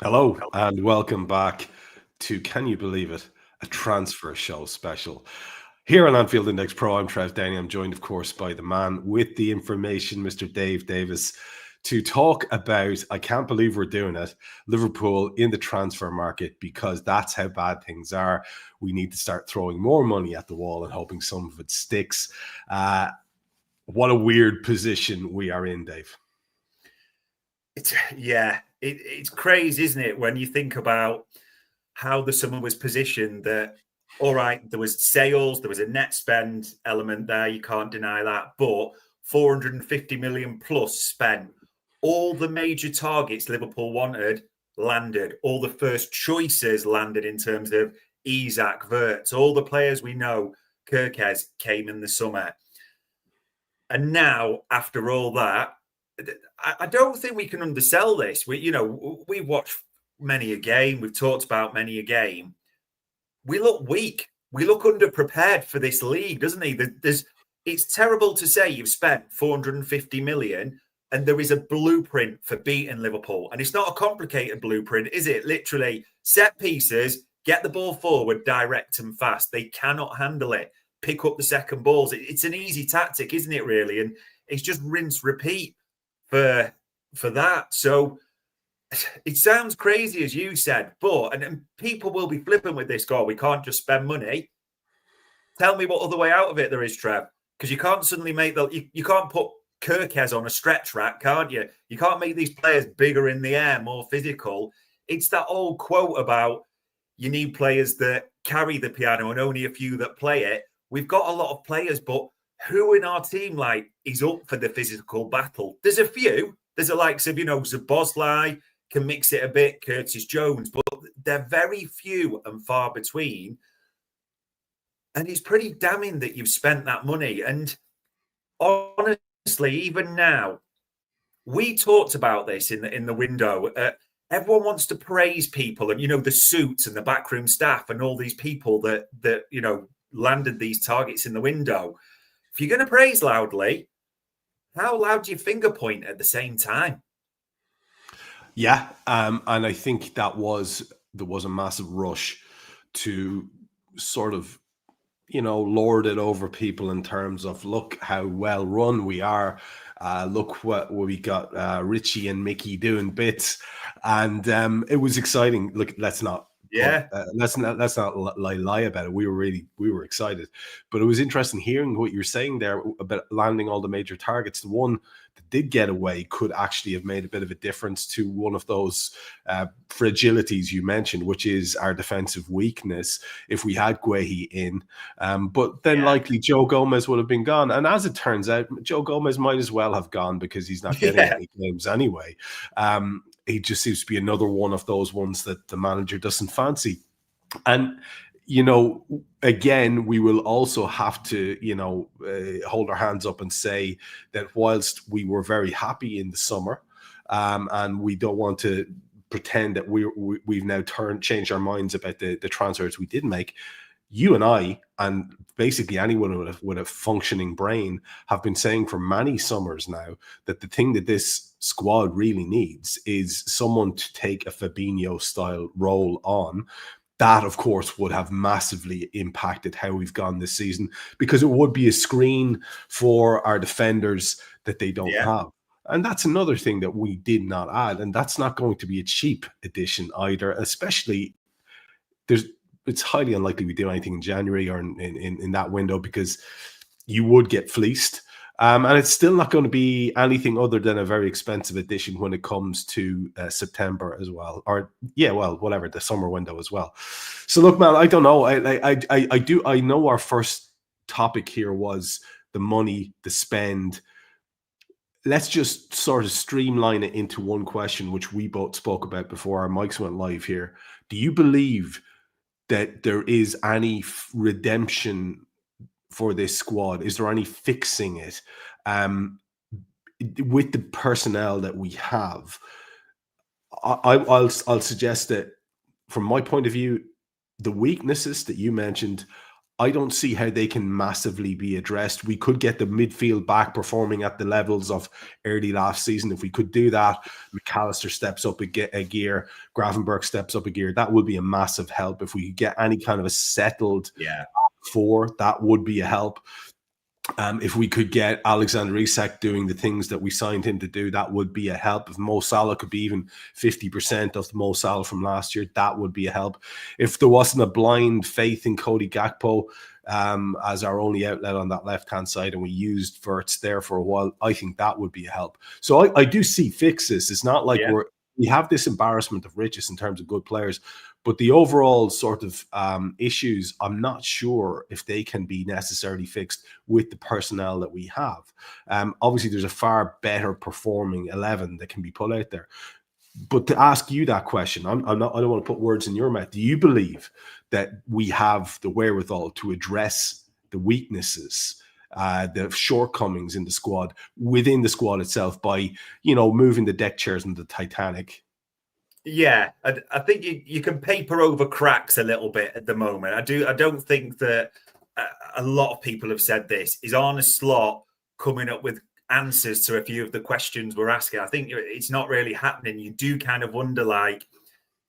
Hello and welcome back to, can you believe it, a transfer show special. Here on Anfield Index Pro, I'm Trev Downey. I'm joined, of course, by the man with the information, Mr. Dave Davis, to talk about, I can't believe we're doing it, Liverpool in the transfer market, because that's how bad things are. We need to start throwing more money at the wall and hoping some of it sticks. What a weird position we are in, Dave. It's crazy, isn't it, when you think about how the summer was positioned, that, all right, there was sales, there was a net spend element there, you can't deny that, but 450 million plus spent. All the major targets Liverpool wanted landed. All the first choices landed in terms of Isak, Wirtz, all the players we know, Kirkes came in the summer. And now, after all that, I don't think we can undersell this. We watch many a game. We've talked about many a game. We look weak. We look underprepared for this league, doesn't he? It's terrible to say you've spent 450 million and there is a blueprint for beating Liverpool. And it's not a complicated blueprint, is it? Literally, set pieces, get the ball forward, direct and fast. They cannot handle it. Pick up the second balls. It's an easy tactic, isn't it, really? And it's just rinse, repeat for that. So it sounds crazy, as you said, but and people will be flippant with this. We can't just spend money. Tell me what other way out of it there is, Trev, because you can't suddenly make you can't put Kirkes on a stretch rack, can't you? You can't make these players bigger in the air, more physical. It's that old quote about you need players that carry the piano and only a few that play it. We've got a lot of players, but who in our team is up for the physical battle? There's a few. There's the likes of, Szoboszlai can mix it a bit, Curtis Jones, but they're very few and far between. And it's pretty damning that you've spent that money. And honestly, even now, we talked about this in the window. Everyone wants to praise people and, the suits and the backroom staff and all these people that landed these targets in the window. If you're going to praise loudly, how loud do you finger point at the same time? Yeah, and I think there was a massive rush to sort of, lord it over people in terms of, look how well run we are. Look what we got, Richie and Mickey doing bits, and it was exciting. Look, let's not lie about it. We were excited, but it was interesting hearing what you're saying there about landing all the major targets. The one that did get away could actually have made a bit of a difference to one of those fragilities you mentioned, which is our defensive weakness. If we had Guehi in, but then likely Joe Gomez would have been gone. And as it turns out, Joe Gomez might as well have gone because he's not getting any games anyway. He just seems to be another one of those ones that the manager doesn't fancy. And, again, we will also have to, hold our hands up and say that whilst we were very happy in the summer, and we don't want to pretend that we've now changed our minds about the transfers we did make, you and I, and basically anyone with a functioning brain, have been saying for many summers now that the thing that this squad really needs is someone to take a Fabinho-style role on. That, of course, would have massively impacted how we've gone this season, because it would be a screen for our defenders that they don't have. And that's another thing that we did not add, and that's not going to be a cheap addition either, especially it's highly unlikely we do anything in January or in that window, because you would get fleeced. And it's still not going to be anything other than a very expensive addition when it comes to September as well. Or, whatever, the summer window as well. So, look, man, I don't know. I know our first topic here was the money, the spend. Let's just sort of streamline it into one question, which we both spoke about before our mics went live here. Do you believe that there is any redemption for this squad? Is there any fixing it with the personnel that we have? I'll suggest that from my point of view, the weaknesses that you mentioned, I don't see how they can massively be addressed. We could get the midfield back performing at the levels of early last season. If we could do that, McAllister steps up a gear, Gravenberg steps up a gear. That would be a massive help. If we could get any kind of a settled four, that would be a help. If we could get Alexander Isak doing the things that we signed him to do, that would be a help. If Mo Salah could be even 50% of the Mo Salah from last year, that would be a help. If there wasn't a blind faith in Cody Gakpo as our only outlet on that left-hand side, and we used Verts there for a while, I think that would be a help. So I do see fixes. It's not like we have this embarrassment of riches in terms of good players, but the overall sort of issues, I'm not sure if they can be necessarily fixed with the personnel that we have. Obviously, there's a far better performing 11 that can be put out there. But to ask you that question, I don't want to put words in your mouth. Do you believe that we have the wherewithal to address the weaknesses, the shortcomings in the squad, within the squad itself, by, moving the deck chairs in the Titanic? Yeah, I think you can paper over cracks a little bit at the moment. I don't think that a lot of people have said this. Is Arne Slot coming up with answers to a few of the questions we're asking? I think it's not really happening. You do kind of wonder, like,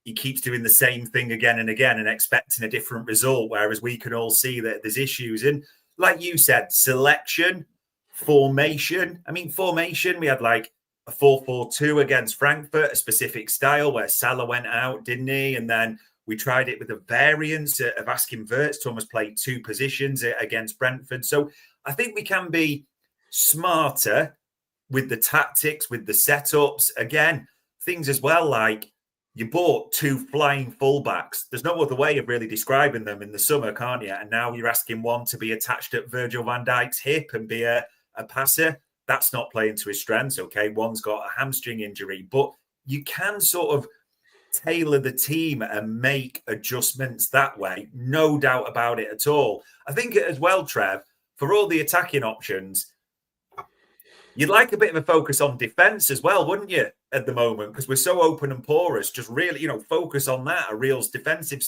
he keeps doing the same thing again and again and expecting a different result, whereas we can all see that there's issues. And like you said, selection, formation. I mean, formation, we had like a 4-4-2 against Frankfurt, a specific style where Salah went out, didn't he? And then we tried it with a variance of asking Verts to almost play two positions against Brentford. So I think we can be smarter with the tactics, with the setups. Again, things as well, like you bought two flying fullbacks. There's no other way of really describing them in the summer, can't you? And now you're asking one to be attached at Virgil van Dijk's hip and be a passer. That's not playing to his strengths, okay? One's got a hamstring injury, but you can sort of tailor the team and make adjustments that way. No doubt about it at all. I think as well, Trev, for all the attacking options, you'd like a bit of a focus on defence as well, wouldn't you, at the moment? Because we're so open and porous. Just really, focus on that, a real defensive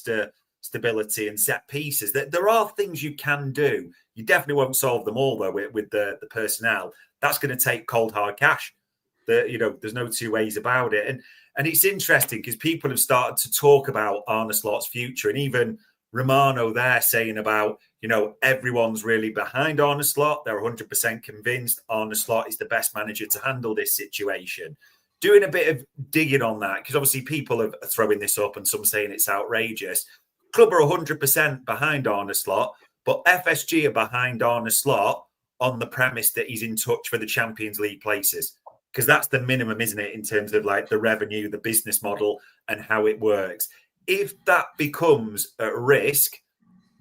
stability and set pieces. There are things you can do. You definitely won't solve them all, though, with the personnel. That's going to take cold, hard cash. There's no two ways about it. And it's interesting because people have started to talk about Arne Slot's future, and even Romano there saying about, everyone's really behind Arne Slot. They're 100% convinced Arne Slot is the best manager to handle this situation. Doing a bit of digging on that, because obviously people are throwing this up and some saying it's outrageous. Club are 100% behind Arne Slot, but FSG are behind Arne Slot on the premise that he's in touch for the Champions League places, because that's the minimum, isn't it, in terms of like the revenue, the business model and how it works. If that becomes at risk,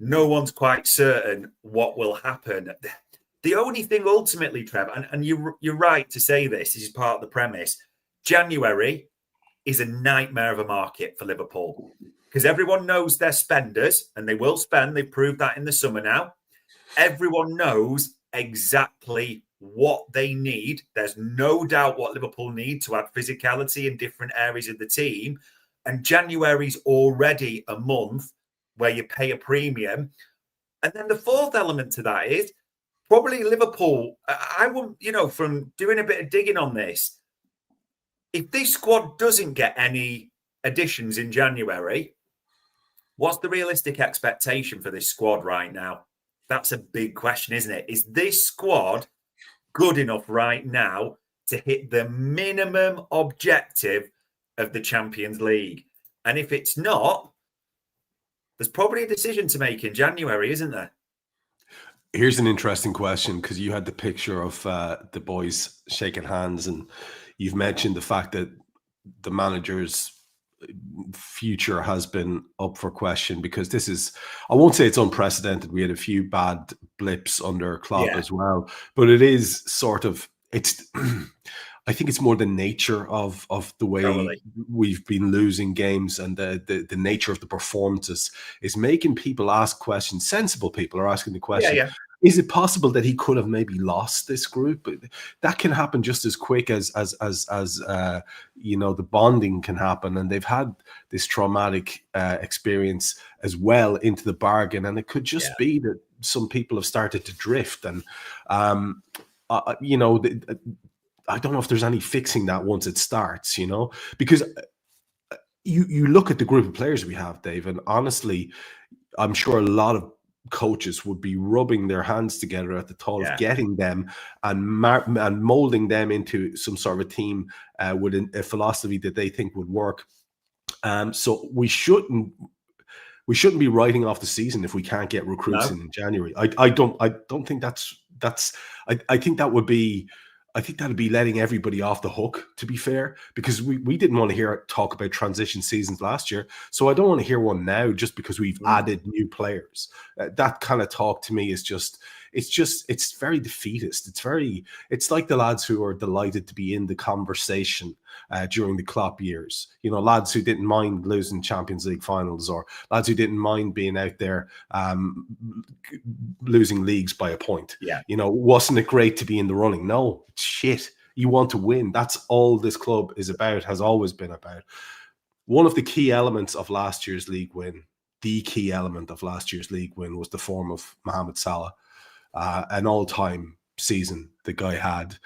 no one's quite certain what will happen. The only thing ultimately, Trev, and you're right to say this is part of the premise, January is a nightmare of a market for Liverpool because everyone knows they're spenders and they will spend. They've proved that in the summer now. Everyone knows exactly what they need. There's no doubt what Liverpool need to add physicality in different areas of the team. And January's already a month where you pay a premium. And then the fourth element to that is probably Liverpool. I want, from doing a bit of digging on this, if this squad doesn't get any additions in January, what's the realistic expectation for this squad right now? That's a big question, isn't it? Is this squad good enough right now to hit the minimum objective of the Champions League? And if it's not, there's probably a decision to make in January, isn't there? Here's an interesting question, because you had the picture of the boys shaking hands, and you've mentioned the fact that the manager's future has been up for question, because this is, I won't say it's unprecedented. We had a few bad blips under Klopp as well, but it is sort of, I think it's more the nature of the way we've been losing games, and the nature of the performances is making people ask questions. Sensible people are asking the question. is it possible that he could have maybe lost this group? That can happen just as quick as the bonding can happen, and they've had this traumatic experience as well into the bargain, and it could just be that some people have started to drift, and I don't know if there's any fixing that once it starts, because you look at the group of players we have, Dave, and honestly, I'm sure a lot of coaches would be rubbing their hands together at the thought of getting them and molding them into some sort of a team with a philosophy that they think would work. So we shouldn't be writing off the season if we can't get recruits in January. I don't think that's I think that would be. I think that'd be letting everybody off the hook, to be fair, because we didn't want to talk about transition seasons last year. So I don't want to hear one now just because we've added new players. That kind of talk to me is it's very defeatist. It's like the lads who are delighted to be in the conversation during the Klopp years. Lads who didn't mind losing Champions League finals, or lads who didn't mind being out there losing leagues by a point. Wasn't it great to be in the running? No, shit. You want to win. That's all this club is about, has always been about. One of the key elements of last year's league win, was the form of Mohamed Salah. An all-time season the guy had,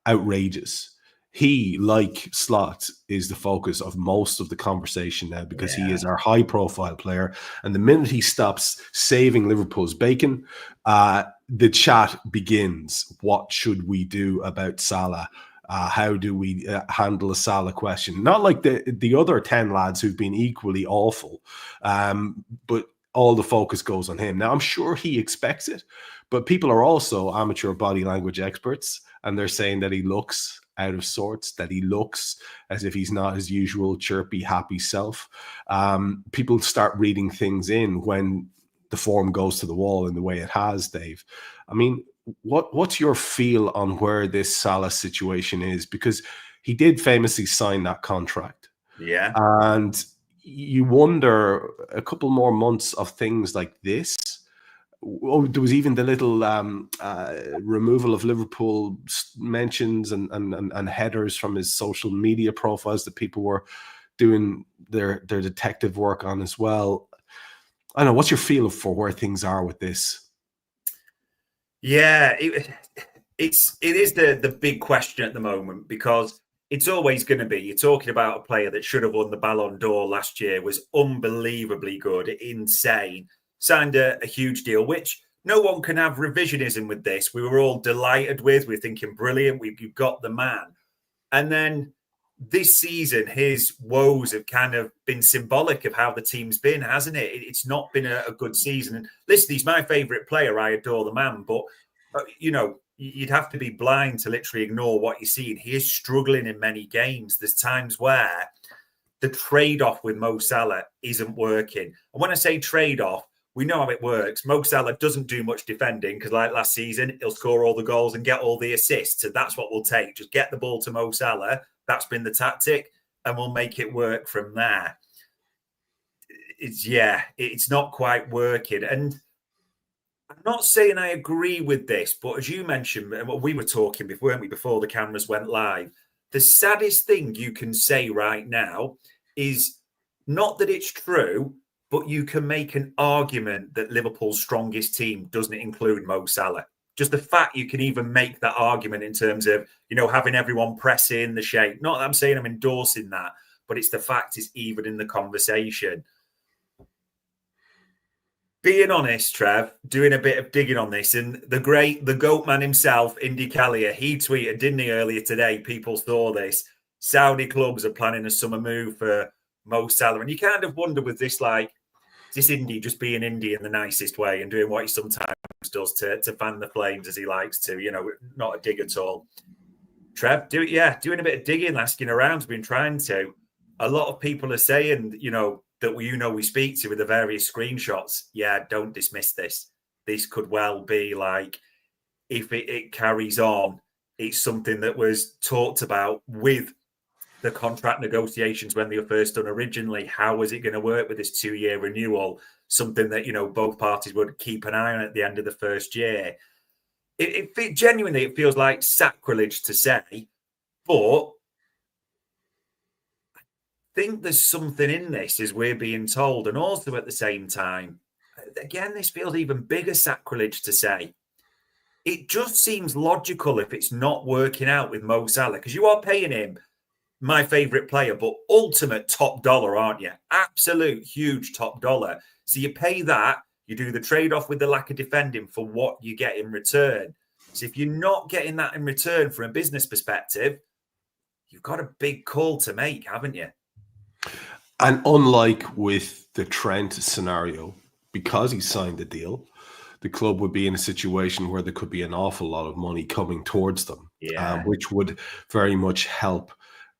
outrageous. He, like Slot, is the focus of most of the conversation now because he is our high-profile player. And the minute he stops saving Liverpool's bacon, the chat begins. What should we do about Salah? How do we handle a Salah question? Not like the other 10 lads who've been equally awful, but all the focus goes on him. Now, I'm sure he expects it, but people are also amateur body language experts, and they're saying that he looks out of sorts, that he looks as if he's not his usual chirpy, happy self. People start reading things in when the form goes to the wall in the way it has, Dave. I mean, what's your feel on where this Salah situation is? Because he did famously sign that contract. Yeah. And you wonder, a couple more months of things like this. Oh, there was even the little removal of Liverpool mentions and headers from his social media profiles that people were doing their detective work on as well. I don't know. What's your feel for where things are with this? Yeah, it is the big question at the moment, because it's always going to be, you're talking about a player that should have won the Ballon d'Or last year, was unbelievably good, insane, signed a huge deal, which no one can have revisionism with this. We were all delighted with. We're thinking, brilliant, we've got the man. And then this season, his woes have kind of been symbolic of how the team's been, hasn't it? It's not been a good season. And listen, he's my favourite player. I adore the man. But, you'd have to be blind to literally ignore what you're seeing. He is struggling in many games. There's times where the trade-off with Mo Salah isn't working. And when I say trade-off, we know how it works. Mo Salah doesn't do much defending because, like last season, he'll score all the goals and get all the assists. And that's what we'll take. Just get the ball to Mo Salah. That's been the tactic, and we'll make it work from there. It's not quite working. And I'm not saying I agree with this, but as you mentioned, and what we were talking before, weren't we, before the cameras went live, the saddest thing you can say right now is not that it's true, but you can make an argument that Liverpool's strongest team doesn't include Mo Salah. Just the fact you can even make that argument in terms of, having everyone press in the shape. Not that I'm saying I'm endorsing that, but it's the fact it's even in the conversation. Being honest, Trev, doing a bit of digging on this, and the GOAT man himself, Indy Callier, he tweeted, didn't he, earlier today, people saw this, Saudi clubs are planning a summer move for Mo Salah. And you kind of wonder with this, like, is this Indy just being Indy in the nicest way and doing what he sometimes does to fan the flames as he likes to, not a dig at all. Trev, doing a bit of digging, asking around, been trying to. A lot of people are saying, that we speak to with the various screenshots, don't dismiss this. This could well be like, if it carries on, it's something that was talked about with the contract negotiations when they were first done originally. How was it going to work with this 2-year renewal? Something that, both parties would keep an eye on at the end of the first year. Genuinely, it feels like sacrilege to say, but I think there's something in this as we're being told. And also at the same time, again, this feels even bigger sacrilege to say. It just seems logical if it's not working out with Mo Salah, because you are paying him, my favourite player, but ultimate top dollar, aren't you? Absolute huge top dollar. So you pay that, you do the trade-off with the lack of defending for what you get in return. So if you're not getting that in return from a business perspective, you've got a big call to make, haven't you? And unlike with the Trent scenario, because he signed the deal, the club would be in a situation where there could be an awful lot of money coming towards them, which would very much help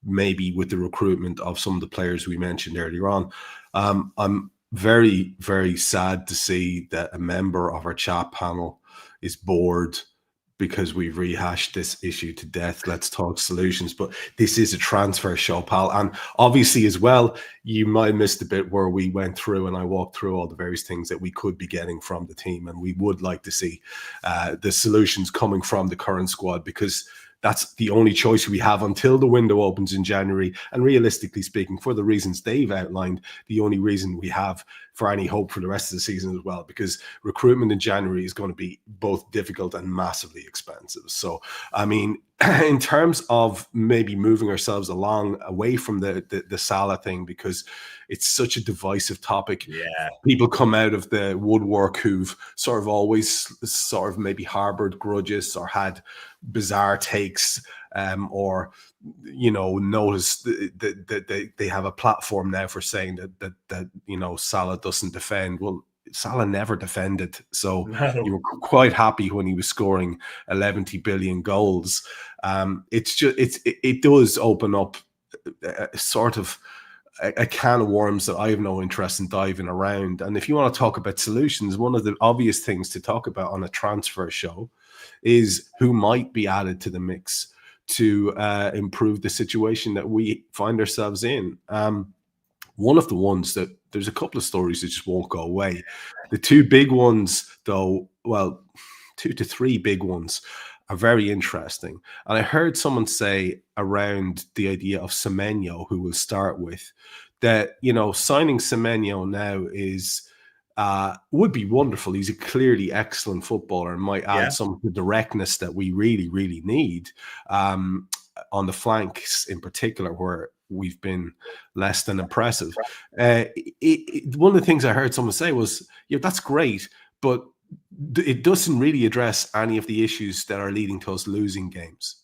maybe with the recruitment of some of the players we mentioned earlier on. I'm very, very sad to see that a member of our chat panel is bored because we've rehashed this issue to death. Let's talk solutions. But this is a transfer show, pal. And obviously as well, you might have missed the bit where we went through and I walked through all the various things that we could be getting from the team. And we would like to see the solutions coming from the current squad, because that's the only choice we have until the window opens in January. And realistically speaking, for the reasons they've outlined, the only reason we have for any hope for the rest of the season as well, because recruitment in January is going to be both difficult and massively expensive. So, I mean, in terms of maybe moving ourselves along away from the Salah thing, because it's such a divisive topic. Yeah. People come out of the woodwork who've sort of always sort of maybe harbored grudges or had bizarre takes, or notice that they have a platform now for saying that Salah doesn't defend. Well, Salah never defended, so you were quite happy when he was scoring 11 billion goals. It does open up sort of a can of worms that I have no interest in diving around. And if you want to talk about solutions, one of the obvious things to talk about on a transfer show is who might be added to the mix to improve the situation that we find ourselves in. One of the ones that there's a couple of stories that just won't go away. The two big ones, though, well, 2 to 3 big ones are very interesting. And I heard someone say around the idea of Semenyo, who we'll start with, that, signing Semenyo now would be wonderful. He's a clearly excellent footballer and might add some of the directness that we really, really need on the flanks in particular, where we've been less than impressive. One of the things I heard someone say was, that's great, but it doesn't really address any of the issues that are leading to us losing games.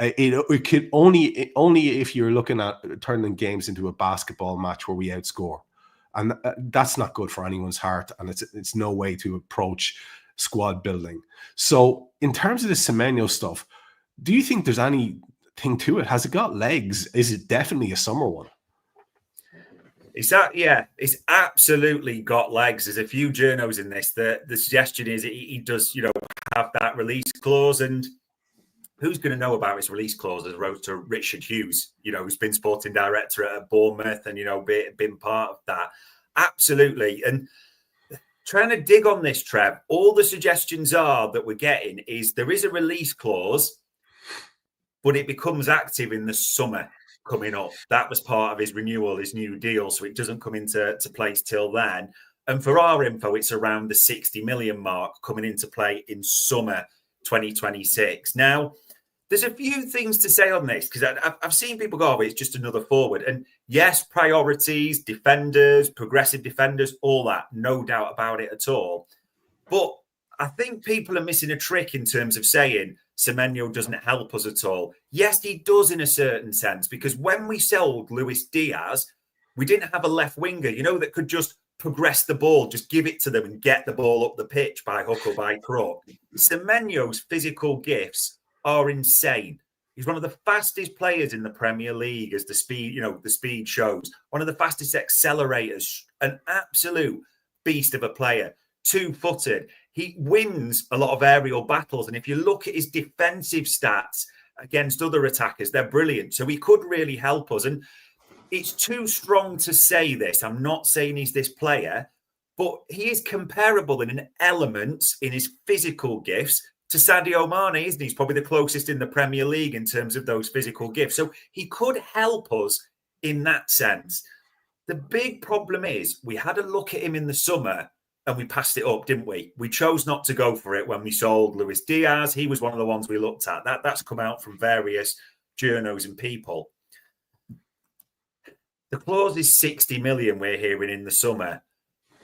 It could only if you're looking at turning games into a basketball match where we outscore. And that's not good for anyone's heart, and it's no way to approach squad building. So in terms of the Semenyo stuff, do you think there's anything to it? Has it got legs? Is it definitely a summer one? It's absolutely got legs. There's a few journos in this. The suggestion is he does, have that release clause, and who's going to know about his release clause as opposed to Richard Hughes, who's been sporting director at Bournemouth and, been part of that. Absolutely. And trying to dig on this, Trev, all the suggestions are that we're getting is there is a release clause, but it becomes active in the summer coming up. That was part of his renewal, his new deal. So it doesn't come into place till then. And for our info, it's around the 60 million mark coming into play in summer 2026. Now, there's a few things to say on this, because I've seen people go, it's just another forward. And yes, priorities, defenders, progressive defenders, all that, no doubt about it at all. But I think people are missing a trick in terms of saying Semenyo doesn't help us at all. Yes, he does in a certain sense, because when we sold Luis Diaz, we didn't have a left winger, that could just progress the ball, just give it to them and get the ball up the pitch by hook or by crook. Semenyo's physical gifts are insane. He's one of the fastest players in the Premier League, as the speed shows. One of the fastest accelerators, an absolute beast of a player, 2-footed. He wins a lot of aerial battles. And if you look at his defensive stats, against other attackers. They're brilliant. So he could really help us. And it's too strong to say this. I'm not saying he's this player, but he is comparable in elements in his physical gifts to Sadio Mane, isn't he? He's probably the closest in the Premier League in terms of those physical gifts. So he could help us in that sense. The big problem is we had a look at him in the summer and we passed it up, didn't we? We chose not to go for it when we sold Luis Diaz. He was one of the ones we looked at. That's come out from various journos and people. The clause is 60 million we're hearing in the summer.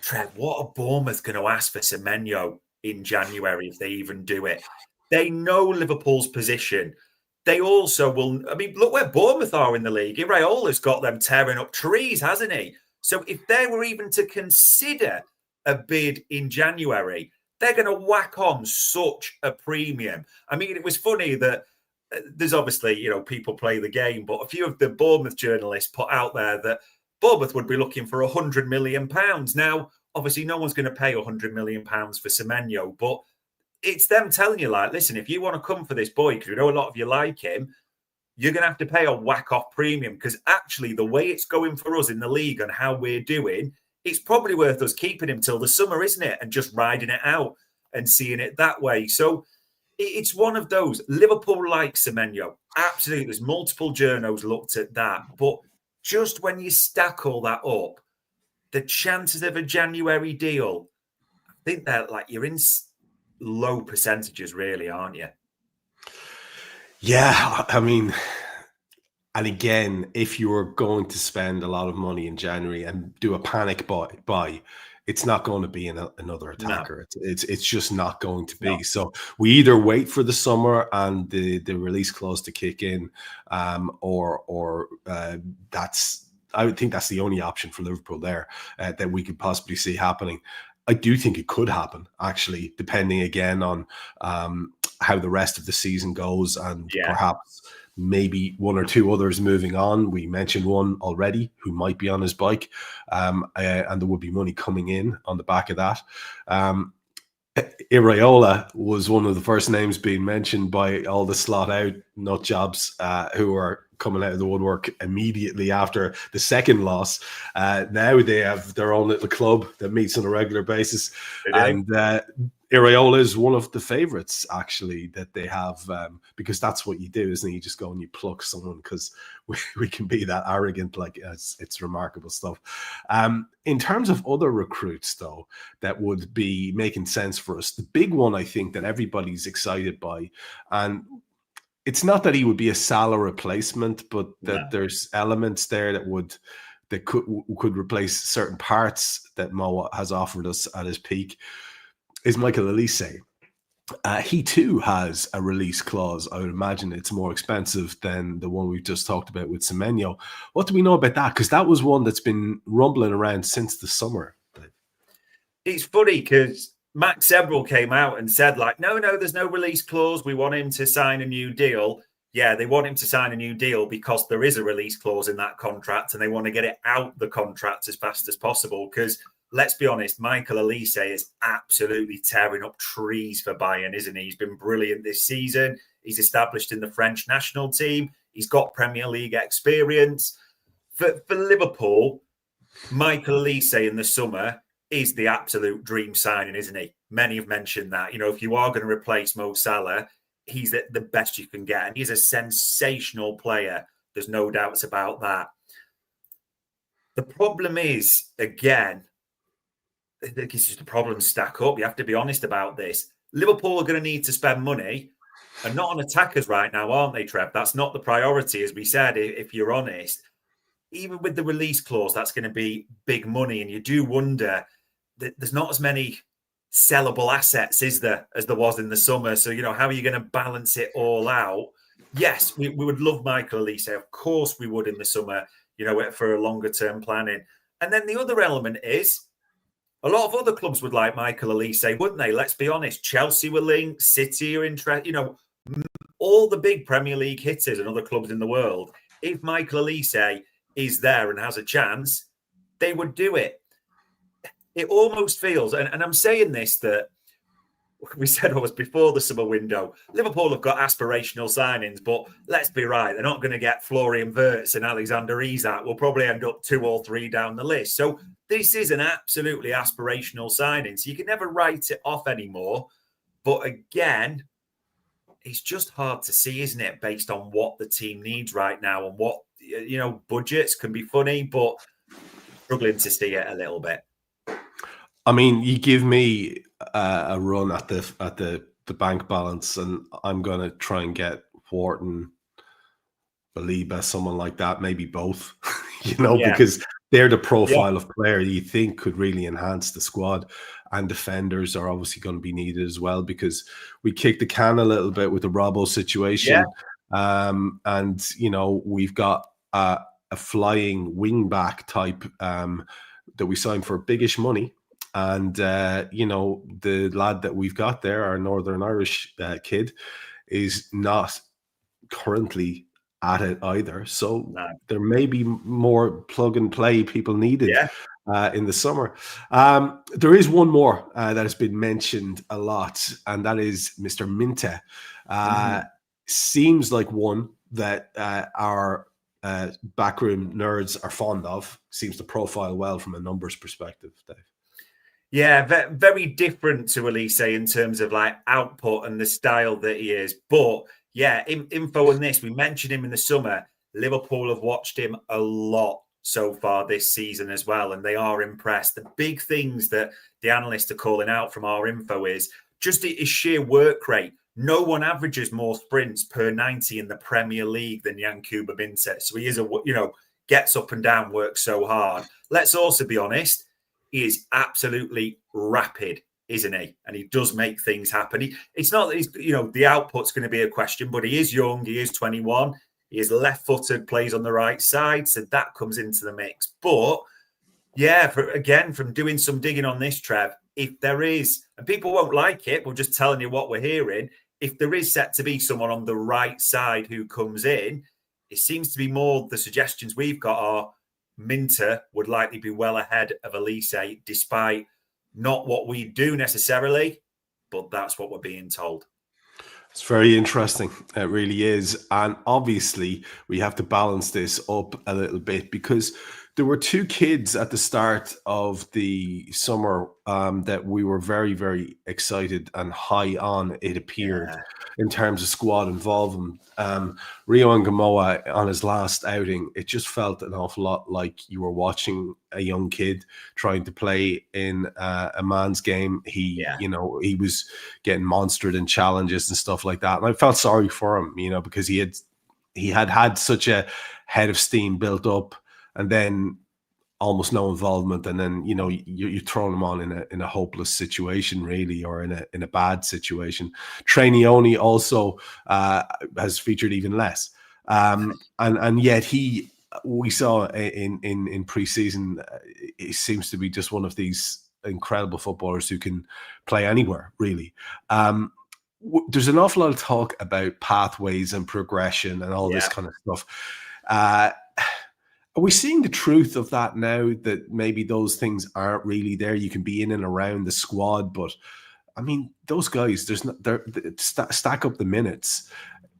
Trev, what are Bournemouth going to ask for Semenyo in January if they even do it? They know Liverpool's position. They also will. I mean, look where Bournemouth are in the league. Iraola's got them tearing up trees, hasn't he? So if they were even to consider a bid in January, they're going to whack on such a premium. I mean, it was funny that there's obviously, people play the game, but a few of the Bournemouth journalists put out there that Bournemouth would be looking for £100 million. Now, obviously, no one's going to pay £100 million for Semenyo, but it's them telling you, like, listen, if you want to come for this boy, because we know a lot of you like him, you're going to have to pay a whack-off premium, because actually the way it's going for us in the league and how we're doing, it's probably worth us keeping him till the summer, isn't it? And just riding it out and seeing it that way. So it's one of those. Liverpool like Semenyo. Absolutely. There's multiple journos looked at that. But just when you stack all that up, the chances of a January deal, I think they're like, you're in low percentages, really, aren't you? Yeah, I mean, and again, if you were going to spend a lot of money in January and do a panic buy, it's not going to be another attacker. No. It's just not going to be. No. So we either wait for the summer and the release clause to kick in, or that's, I would think that's the only option for Liverpool there that we could possibly see happening. I do think it could happen, actually, depending again on how the rest of the season goes, and perhaps maybe one or two others moving on. We mentioned one already who might be on his bike, and there would be money coming in on the back of that. Iraola was one of the first names being mentioned by all the slot out nut jobs who are coming out of the woodwork immediately after the second loss. Now they have their own little club that meets on a regular basis, and Iraola is one of the favourites, actually, that they have, because that's what you do, isn't it? You just go and you pluck someone because we can be that arrogant. Like, it's remarkable stuff. In terms of other recruits, though, that would be making sense for us, the big one I think that everybody's excited by, and it's not that he would be a Salah replacement, but that there's elements there that could replace certain parts that Mo has offered us at his peak, is Michael Olise. He too has a release clause. I would imagine it's more expensive than the one we've just talked about with Semenyo. What do we know about that? Because that was one that's been rumbling around since the summer. It's funny because Max Eberl came out and said, like, no, there's no release clause. We want him to sign a new deal. Yeah, they want him to sign a new deal because there is a release clause in that contract and they want to get it out the contract as fast as possible. Because let's be honest, Michael Olise is absolutely tearing up trees for Bayern, isn't he? He's been brilliant this season. He's established in the French national team. He's got Premier League experience. For Liverpool, Michael Olise in the summer is the absolute dream signing, isn't he? Many have mentioned that. If you are going to replace Mo Salah, he's the best you can get. And he's a sensational player. There's no doubts about that. The problem is, again, it's just the problems stack up. You have to be honest about this. Liverpool are going to need to spend money, and not on attackers right now, aren't they, Trev? That's not the priority, as we said, if you're honest. Even with the release clause, that's going to be big money. And you do wonder that there's not as many sellable assets, is there, as there was in the summer. So, how are you going to balance it all out? Yes, we would love Michael Olise. Of course we would in the summer, for a longer term planning. And then the other element is, a lot of other clubs would like Michael Olise, wouldn't they? Let's be honest. Chelsea were linked, City are interested. All the big Premier League hitters and other clubs in the world, if Michael Olise is there and has a chance, they would do it. It almost feels, and I'm saying this, that we said almost before the summer window, Liverpool have got aspirational signings, but let's be right, they're not going to get Florian Wirtz and Alexander Isak. We'll probably end up 2 or 3 down the list. So this is an absolutely aspirational signing. So you can never write it off anymore. But again, it's just hard to see, isn't it, based on what the team needs right now and what, budgets can be funny, but struggling to see it a little bit. I mean, you give me a run at the bank balance, and I'm going to try and get Wharton, Baliba, someone like that, maybe both, because they're the profile of player you think could really enhance the squad. And defenders are obviously going to be needed as well, because we kicked the can a little bit with the Robbo situation. And, we've got a flying wing back type that we signed for biggish money. And, the lad that we've got there, our Northern Irish kid, is not currently at it either. So there may be more plug and play people needed in the summer. There is one more that has been mentioned a lot, and that is Mr. Minta. Seems like one that our backroom nerds are fond of. Seems to profile well from a numbers perspective, Dave. Yeah, very different to Elise in terms of like output and the style that he is. But yeah, info on this, we mentioned him in the summer. Liverpool have watched him a lot so far this season as well, and they are impressed. The big things that the analysts are calling out from our info is just his sheer work rate. No one averages more sprints per 90 in the Premier League than Yankuba Minteh. So he is gets up and down, works so hard. Let's also be honest, he is absolutely rapid, isn't he? And he does make things happen. It's not that he's, the output's going to be a question, but he is young. He is 21. He is left-footed, plays on the right side. So that comes into the mix. But yeah, from doing some digging on this, Trev, if there is, and people won't like it, we're just telling you what we're hearing. If there is set to be someone on the right side who comes in, it seems to be more the suggestions we've got are Minter would likely be well ahead of Elise, despite not what we do necessarily, but that's what we're being told. It's very interesting. It really is. And obviously, we have to balance this up a little bit, because there were 2 kids at the start of the summer that we were very, very excited and high on, it appeared, in terms of squad involvement. Rio Ngamoa, on his last outing, it just felt an awful lot like you were watching a young kid trying to play in a man's game. He was getting monstered in challenges and stuff like that. And I felt sorry for him, because he had such a head of steam built up, and then almost no involvement, and then you're throwing them on in a hopeless situation, really, or in a bad situation. Trainioni also has featured even less, and yet we saw in pre-season, he seems to be just one of these incredible footballers who can play anywhere, really. There's an awful lot of talk about pathways and progression and all this kind of stuff. Are we seeing the truth of that now, that maybe those things aren't really there? You can be in and around the squad, but I mean, those guys, stack up the minutes.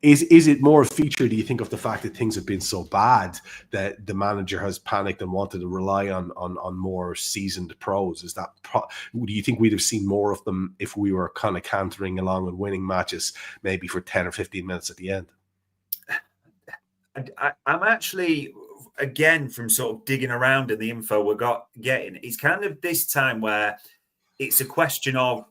Is it more a feature, do you think, of the fact that things have been so bad that the manager has panicked and wanted to rely on more seasoned pros? Do you think we'd have seen more of them if we were kind of cantering along and winning matches maybe for 10 or 15 minutes at the end? I'm actually, again, from sort of digging around in the info we're getting, it's kind of this time where it's a question of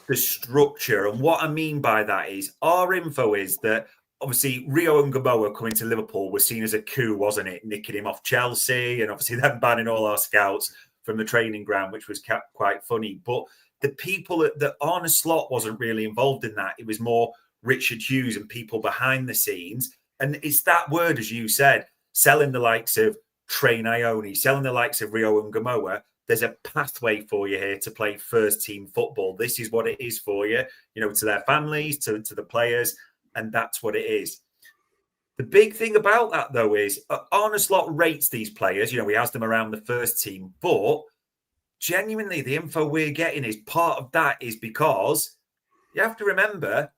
the structure. And what I mean by that is, our info is that obviously Rio Ngamoa coming to Liverpool was seen as a coup, wasn't it? Nicking him off Chelsea, and obviously them banning all our scouts from the training ground, which was quite funny. But the people that Arne Slot wasn't really involved in that. It was more Richard Hughes and people behind the scenes. And it's that word, as you said, selling the likes of Trey Ione, selling the likes of Rio Ngamoa. There's a pathway for you here to play first team football. This is what it is for you, to their families, to the players, and that's what it is. The big thing about that, though, is Arne Slot rates these players. He has them around the first team, but genuinely, the info we're getting is part of that is because you have to remember,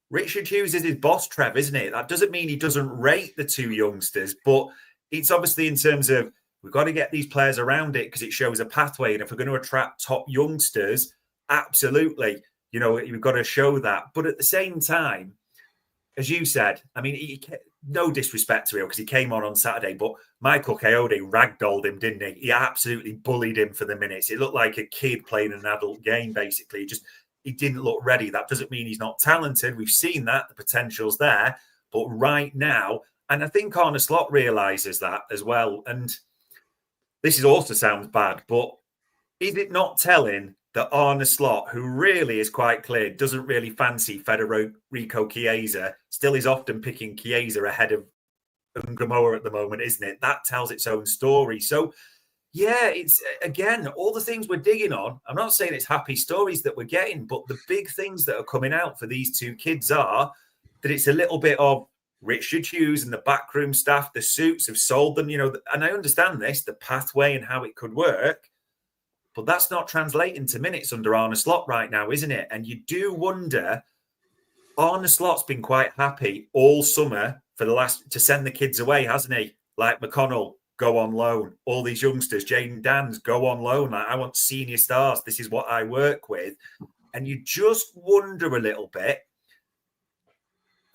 Richard Hughes is his boss, Trev, isn't it? That doesn't mean he doesn't rate the two youngsters, but it's obviously in terms of we've got to get these players around it because it shows a pathway. And if we're going to attract top youngsters, absolutely, you've got to show that. But at the same time, as you said, I mean, no disrespect to him because he came on Saturday, but Michael Coyote ragdolled him, didn't he? He absolutely bullied him for the minutes. It looked like a kid playing an adult game, basically. He didn't look ready. That doesn't mean he's not talented. We've seen that. The potential's there. But right now, and I think Arne Slot realises that as well. And this also sounds bad, but is it not telling that Arne Slot, who really is quite clear, doesn't really fancy Federico Chiesa, still is often picking Chiesa ahead of Ngamoa at the moment, isn't it? That tells its own story. So, yeah, it's, again, all the things we're digging on. I'm not saying it's happy stories that we're getting, but the big things that are coming out for these two kids are that it's a little bit of Richard Hughes and the backroom staff, the suits have sold them, and I understand this, the pathway and how it could work. But that's not translating to minutes under Arne Slot right now, isn't it? And you do wonder, Arne Slot's been quite happy all summer to send the kids away, hasn't he? Like McConnell, go on loan. All these youngsters, Jaden Dans, go on loan. Like, I want senior stars. This is what I work with. And you just wonder a little bit.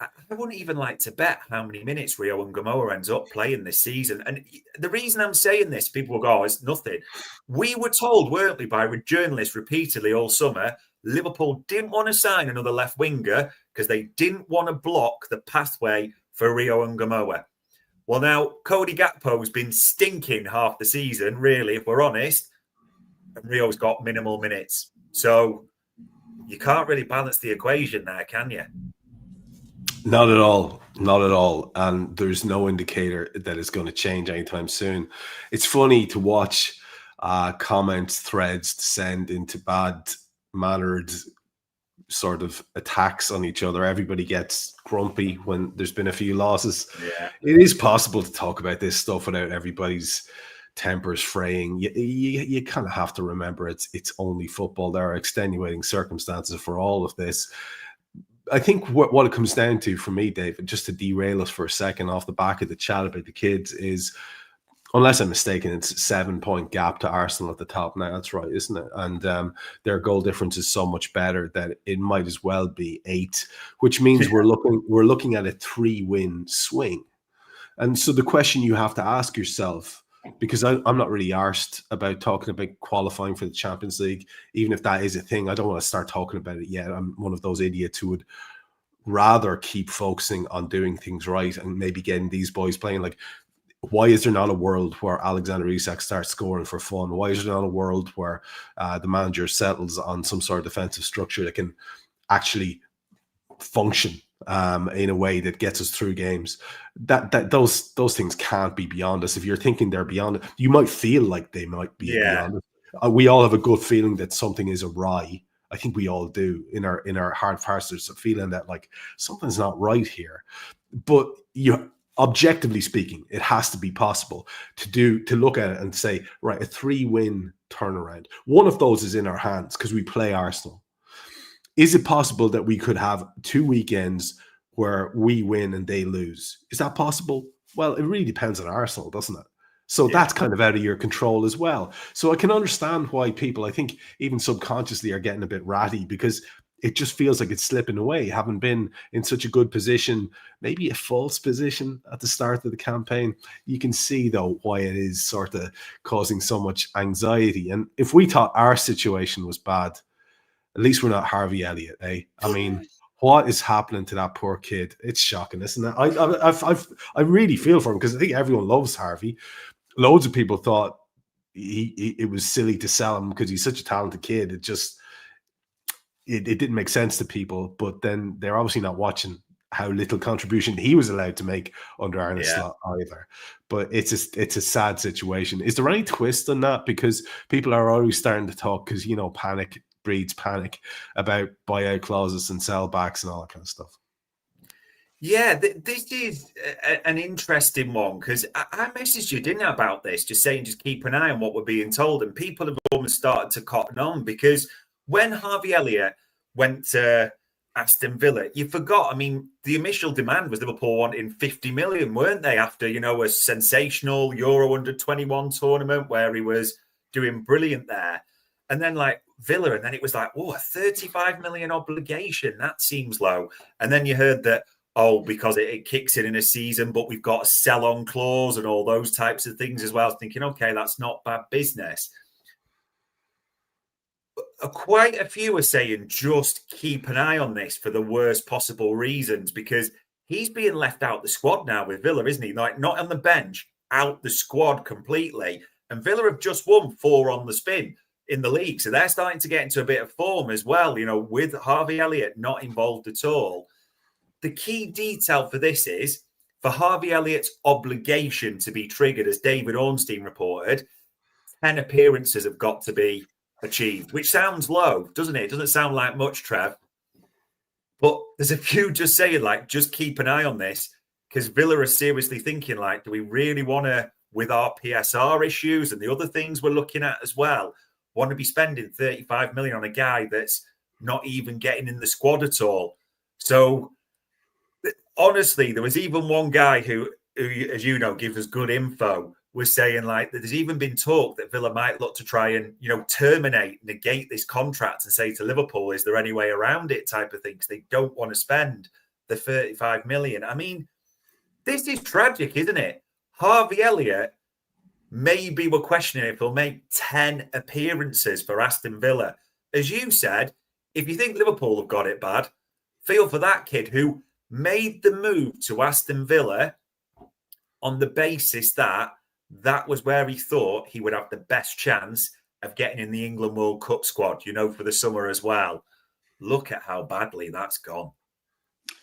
I wouldn't even like to bet how many minutes Rio Ngamoa ends up playing this season. And the reason I'm saying this, people will go, oh, it's nothing. We were told, weren't we, by journalists repeatedly all summer, Liverpool didn't want to sign another left winger because they didn't want to block the pathway for Rio Ngamoa. Well, now, Cody Gakpo's been stinking half the season, really, if we're honest. And Rio's got minimal minutes. So you can't really balance the equation there, can you? Not at all. Not at all. And there's no indicator that it's going to change anytime soon. It's funny to watch comments, threads descend into bad-mannered sort of attacks on each other. Everybody gets grumpy when there's been a few losses. Yeah. It is possible to talk about this stuff without everybody's tempers fraying. You kind of have to remember it's only football. There are extenuating circumstances for all of this. I think what it comes down to for me, David, just to derail us for a second off the back of the chat about the kids is, unless I'm mistaken, it's a 7-point gap to Arsenal at the top now. That's right, isn't it? And their goal difference is so much better that it might as well be 8, which means we're looking at a 3-win swing. And so the question you have to ask yourself, because I'm not really arsed about talking about qualifying for the Champions League, even if that is a thing. I don't want to start talking about it yet. I'm one of those idiots who would rather keep focusing on doing things right and maybe getting these boys playing. Like, why is there not a world where Alexander Isak starts scoring for fun? Why is there not a world where the manager settles on some sort of defensive structure that can actually function in a way that gets us through games? That those things can't be beyond us. If you're thinking they're beyond it, you might feel like they might be beyond it. We all have a good feeling that something is awry. I think we all do in our heart of hearts. There's a feeling that like something's not right here. But objectively speaking, it has to be possible to look at it and say, right, a 3-win turnaround. One of those is in our hands because we play Arsenal. Is it possible that we could have 2 weekends where we win and they lose? Is that possible? Well, it really depends on Arsenal, doesn't it? So that's kind of out of your control as well. So I can understand why people, I think even subconsciously, are getting a bit ratty because it just feels like it's slipping away. Having been in such a good position, maybe a false position at the start of the campaign, you can see, though, why it is sort of causing so much anxiety. And if we thought our situation was bad, at least we're not Harvey Elliott, eh? I mean, what is happening to that poor kid? It's shocking, isn't it? I really feel for him because I think everyone loves Harvey. Loads of people thought it was silly to sell him because he's such a talented kid. It didn't make sense to people, but then they're obviously not watching how little contribution he was allowed to make under Arne Slot either. But it's a sad situation. Is there any twist on that? Because people are always starting to talk, because panic breeds panic, about buyout clauses and sellbacks and all that kind of stuff. Yeah, this is an interesting one, because I messaged you, didn't I, about this, just saying just keep an eye on what we're being told. And people have almost started to cotton on, because when Harvey Elliott went to Aston Villa. You forgot, I mean, the initial demand was Liverpool wanting 50 million, weren't they? After, a sensational Euro under-21 tournament where he was doing brilliant there. And then Villa, and then it was a 35 million obligation. That seems low. And then you heard that, because it kicks in a season, but we've got a sell-on clause and all those types of things as well. Thinking, okay, that's not bad business. Quite a few are saying just keep an eye on this for the worst possible reasons, because he's being left out the squad now with Villa, isn't he? Not on the bench, out the squad completely. And Villa have just won 4 on the spin in the league. So they're starting to get into a bit of form as well, with Harvey Elliott not involved at all. The key detail for this is for Harvey Elliott's obligation to be triggered, as David Ornstein reported, 10 appearances have got to be achieved, which sounds low, doesn't it? It doesn't sound like much, Trev. But there's a few just saying, just keep an eye on this, because Villa are seriously thinking, do we really want to, with our PSR issues and the other things we're looking at as well, want to be spending 35 million on a guy that's not even getting in the squad at all? So, honestly, there was even one guy who as you know, gives us good info, was saying that there's even been talk that Villa might look to try and, negate this contract and say to Liverpool, is there any way around it type of thing, because they don't want to spend the 35 million. I mean, this is tragic, isn't it? Harvey Elliott, maybe we're questioning if he'll make 10 appearances for Aston Villa. As you said, if you think Liverpool have got it bad, feel for that kid who made the move to Aston Villa on the basis that was where he thought he would have the best chance of getting in the England World Cup squad, for the summer as well. Look at how badly that's gone.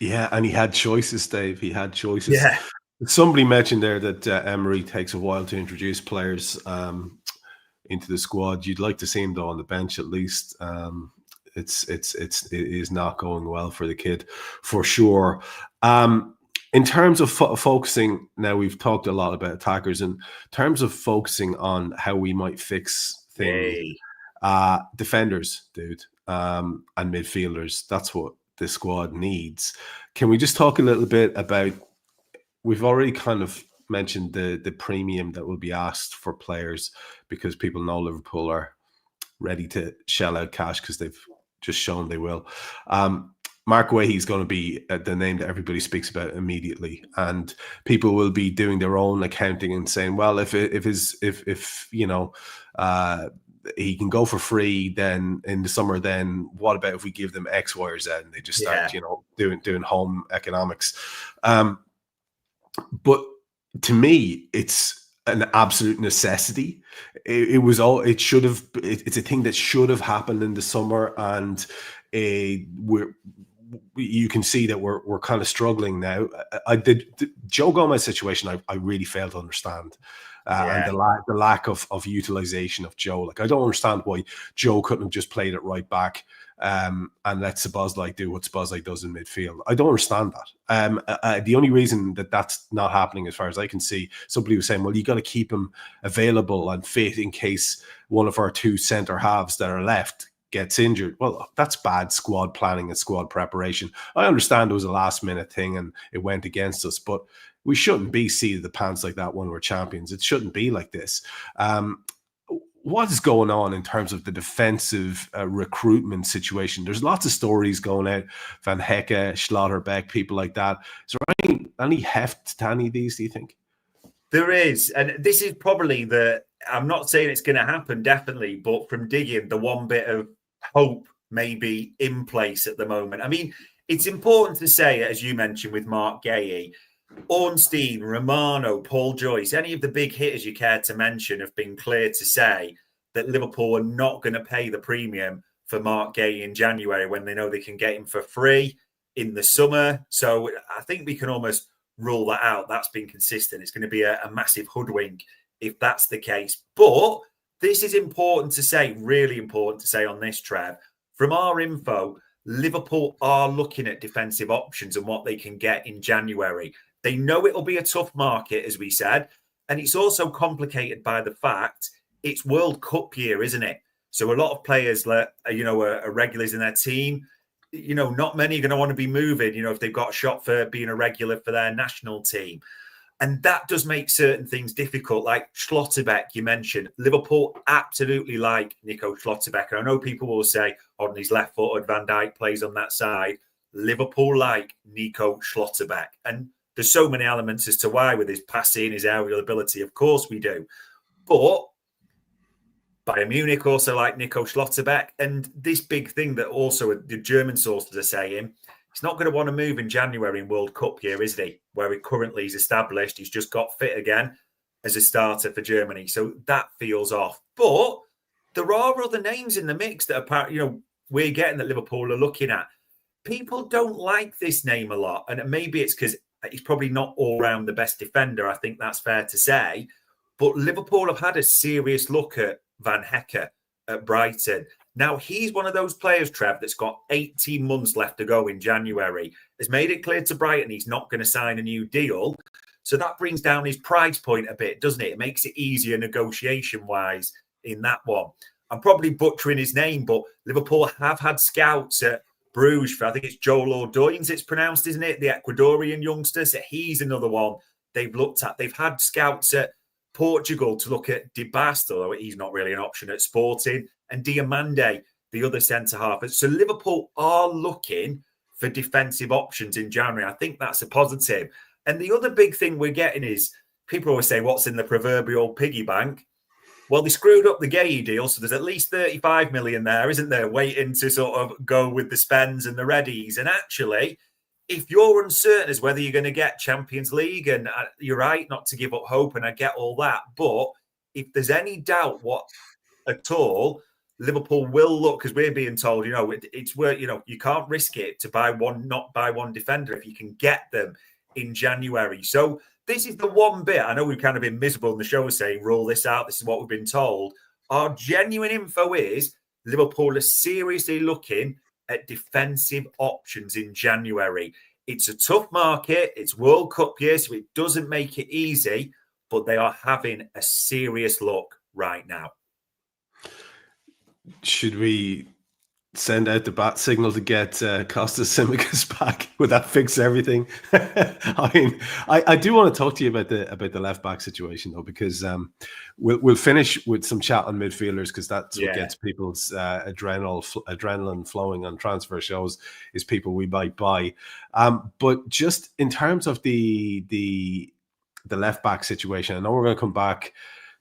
Yeah, and he had choices, Dave. He had choices. Yeah. Somebody mentioned there that Emery takes a while to introduce players into the squad. You'd like to see him, though, on the bench at least. It is not going well for the kid, for sure. In terms of focusing, now we've talked a lot about attackers. In terms of focusing on how we might fix things, defenders, dude, and midfielders, that's what the squad needs. Can we just talk a little bit about, we've already kind of mentioned the premium that will be asked for players, because people know Liverpool are ready to shell out cash because they've just shown they will. Mark Wahe's going to be the name that everybody speaks about immediately, and people will be doing their own accounting and saying, well, if he can go for free, then in the summer, then what about if we give them X, Y, or Z? And they just start, doing home economics. But to me, it's an absolute necessity. It's a thing that should have happened in the summer, and you can see that we're kind of struggling now. The Joe Gomez situation, I really fail to understand. And the lack of utilization of Joe. I don't understand why Joe couldn't have just played it right back and let Szoboszlai do what Szoboszlai does in midfield. I don't understand that. The only reason that that's not happening, as far as I can see, somebody was saying, well, you got to keep him available and fit in case one of our 2 centre halves that are left gets injured. Well, that's bad squad planning and squad preparation. I understand it was a last minute thing and it went against us, but we shouldn't be seat of the pants like that when we're champions. It shouldn't be like this. What is going on in terms of the defensive recruitment situation? There's lots of stories going out, Van Hecke, Schlotterbeck, people like that. Is there any heft to any of these, do you think? There is. And this is probably I'm not saying it's going to happen, definitely, but from digging, the one bit of hope may be in place at the moment. I mean, it's important to say, as you mentioned with Mark Gahey, Ornstein, Romano, Paul Joyce, any of the big hitters you care to mention have been clear to say that Liverpool are not going to pay the premium for Mark Gahey in January when they know they can get him for free in the summer. So I think we can almost rule that out. That's been consistent. It's going to be a massive hoodwink if that's the case. But this is important to say, really important to say on this, Trev. From our info, Liverpool are looking at defensive options and what they can get in January. They know it'll be a tough market, as we said. And it's also complicated by the fact it's World Cup year, isn't it? So a lot of players that are regulars in their team, not many are going to want to be moving, if they've got a shot for being a regular for their national team. And that does make certain things difficult, like Schlotterbeck, you mentioned. Liverpool absolutely like Nico Schlotterbeck. I know people will say, on his left-footed, Van Dijk plays on that side. Liverpool like Nico Schlotterbeck. And there's so many elements as to why, with his passing, his aerial ability. Of course we do. But Bayern Munich also like Nico Schlotterbeck. And this big thing that also the German sources are saying, he's not going to want to move in January in World Cup year, is he? Where he currently is established. He's just got fit again as a starter for Germany. So that feels off. But there are other names in the mix that we're getting that Liverpool are looking at. People don't like this name a lot. And maybe it's because he's probably not all round the best defender. I think that's fair to say. But Liverpool have had a serious look at Van Hecke at Brighton. Now, he's one of those players, Trev, that's got 18 months left to go in January. Has made it clear to Brighton he's not going to sign a new deal. So that brings down his price point a bit, doesn't it? It makes it easier negotiation-wise in that one. I'm probably butchering his name, but Liverpool have had scouts at Bruges for, I think it's Joel O'Doynes, it's pronounced, isn't it? The Ecuadorian youngster. So he's another one they've looked at. They've had scouts at Portugal to look at De Bast, although he's not really an option at Sporting, and Diamande, the other centre-half. So Liverpool are looking for defensive options in January. I think that's a positive. And the other big thing we're getting is, people always say, what's in the proverbial piggy bank? Well, they screwed up the Gay deal, so there's at least 35 million there, isn't there, waiting to sort of go with the spends and the readies. And actually, if you're uncertain as whether you're going to get Champions League, and you're right not to give up hope, and I get all that, but if there's any doubt at all, Liverpool will look, because we're being told, it's where, you can't risk it to not buy one defender if you can get them in January. So this is the one bit, I know we've kind of been miserable in the show saying, rule this out, this is what we've been told. Our genuine info is Liverpool are seriously looking at defensive options in January. It's a tough market. It's World Cup year, so it doesn't make it easy, but they are having a serious look right now. Should we send out the bat signal to get Kostas Tsimikas back? Would that fix everything? I mean, I do want to talk to you about the left back situation though, because we'll finish with some chat on midfielders, because that's what gets people's adrenaline flowing on transfer shows, is people we might buy. But just in terms of the left back situation, I know we're going to come back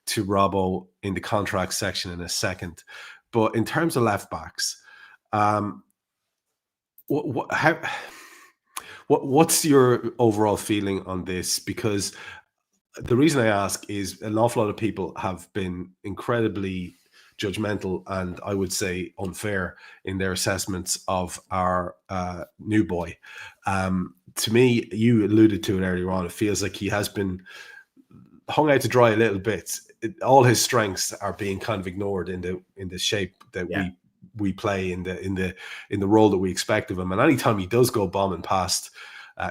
to Robbo in the contract section in a second, but in terms of left backs, what's your overall feeling on this? Because the reason I ask is an awful lot of people have been incredibly judgmental and I would say unfair in their assessments of our new boy. To me, you alluded to it earlier on, it feels like he has been hung out to dry a little bit. All his strengths are being kind of ignored in the shape that we play in the role that we expect of him. And anytime he does go bombing past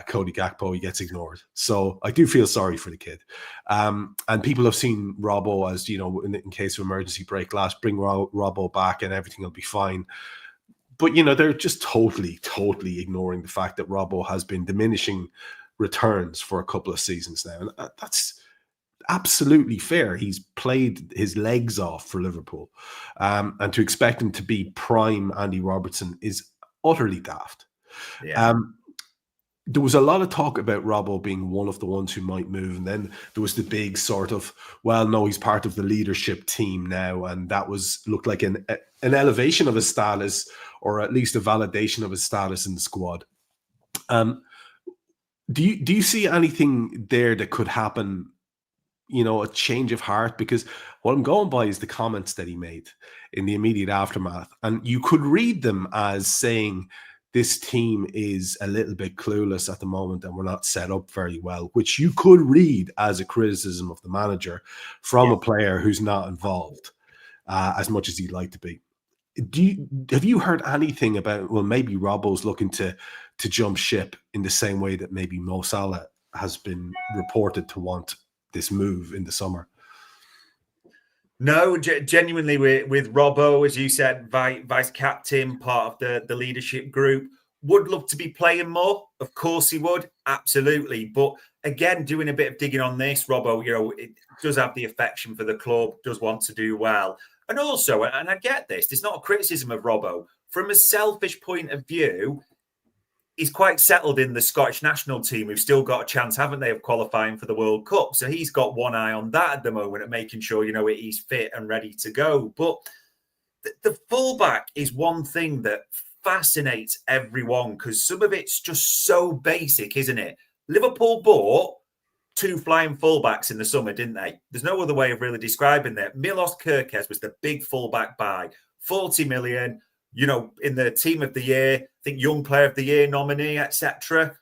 Cody Gakpo, he gets ignored. So I do feel sorry for the kid. And people have seen Robbo as, in case of emergency break glass, bring Robbo back and everything will be fine. But, they're just totally ignoring the fact that Robbo has been diminishing returns for a couple of seasons now. And that's absolutely fair. He's played his legs off for Liverpool. And to expect him to be prime Andy Robertson is utterly daft. Yeah. There was a lot of talk about Robbo being one of the ones who might move. And then there was the big sort of, well, no, he's part of the leadership team now. And that looked like an elevation of his status, or at least a validation of his status in the squad. Do you see anything there that could happen, a change of heart? Because what I'm going by is the comments that he made in the immediate aftermath. And you could read them as saying this team is a little bit clueless at the moment and we're not set up very well, which you could read as a criticism of the manager from a player who's not involved as much as he'd like to be. Have you heard anything about, well, maybe Robbo's looking to jump ship in the same way that maybe Mo Salah has been reported to want this move in the summer? No, genuinely with Robbo, as you said, vice captain, part of the leadership group. Would love to be playing more. Of course he would. Absolutely. But again, doing a bit of digging on this, Robbo, it does have the affection for the club, does want to do well. And also, and I get this, it's not a criticism of Robbo. From a selfish point of view, he's quite settled in the Scottish national team, who've still got a chance, haven't they, of qualifying for the World Cup. So he's got one eye on that at the moment, at making sure, he's fit and ready to go. But the fullback is one thing that fascinates everyone, because some of it's just so basic, isn't it? Liverpool bought 2 flying fullbacks in the summer, didn't they? There's no other way of really describing that. Milos Kerkez was the big fullback buy, 40 million, in the team of the year, I think young player of the year nominee, etc.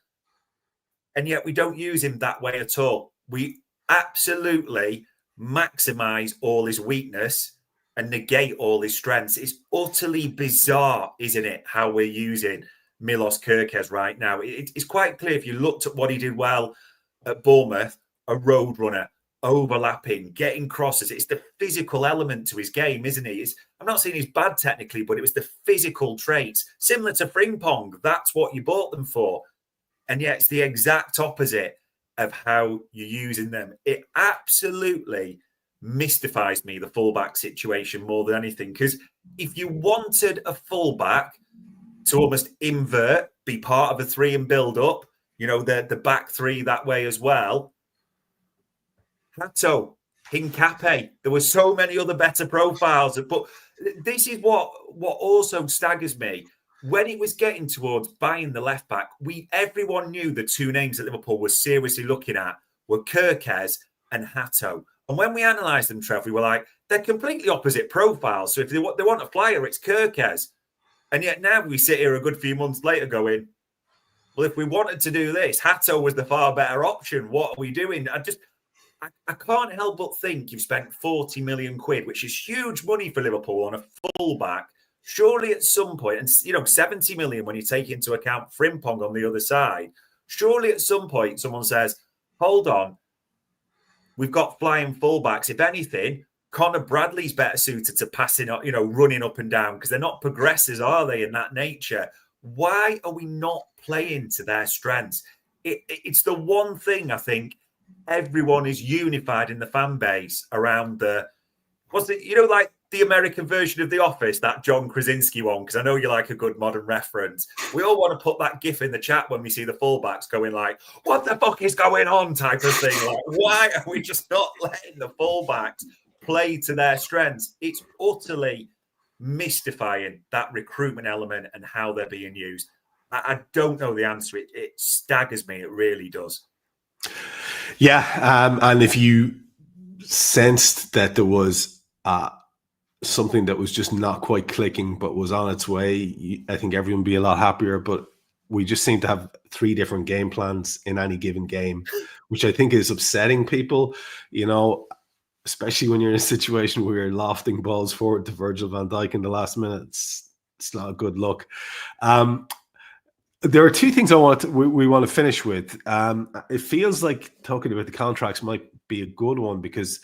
And yet we don't use him that way at all. We absolutely maximize all his weakness and negate all his strengths. It's utterly bizarre, isn't it, how we're using Milos Kerkez right now? It's quite clear if you looked at what he did well at Bournemouth, a road runner, overlapping, getting crosses. It's the physical element to his game, isn't he? I'm not saying he's bad technically, but it was the physical traits. Similar to Frimpong, that's what you bought them for. And yet it's the exact opposite of how you're using them. It absolutely mystifies me, the fullback situation, more than anything. Because if you wanted a fullback to almost invert, be part of a 3 and build up, the back 3 that way as well, Hato, Hincapié, there were so many other better profiles. But this is what also staggers me. When it was getting towards buying the left back, everyone knew the 2 names that Liverpool was seriously looking at were Kerkez and Hato. And when we analysed them, Trev, we were like, they're completely opposite profiles. So if they want a flyer, it's Kerkez. And yet now we sit here a good few months later going, well, if we wanted to do this, Hato was the far better option. What are we doing? I can't help but think you've spent 40 million quid, which is huge money for Liverpool, on a fullback. Surely at some point, and 70 million when you take into account Frimpong on the other side, surely at some point someone says, hold on, we've got flying fullbacks. If anything, Connor Bradley's better suited to passing up, running up and down, because they're not progressors, are they, in that nature? Why are we not playing to their strengths? It's the one thing I think everyone is unified in the fan base around like the American version of The Office, that John Krasinski one, because I know you like a good modern reference. We all want to put that gif in the chat when we see the fullbacks going like, what the fuck is going on type of thing. Like, why are we just not letting the fullbacks play to their strengths? It's utterly mystifying, that recruitment element and how they're being used. I don't know the answer. It staggers me. It really does. Yeah. And if you sensed that there was something that was just not quite clicking, but was on its way, I think everyone would be a lot happier. But we just seem to have 3 different game plans in any given game, which I think is upsetting people, especially when you're in a situation where you're lofting balls forward to Virgil van Dijk in the last minute. It's not a good look. There are 2 things we want to finish with. It feels like talking about the contracts might be a good one, because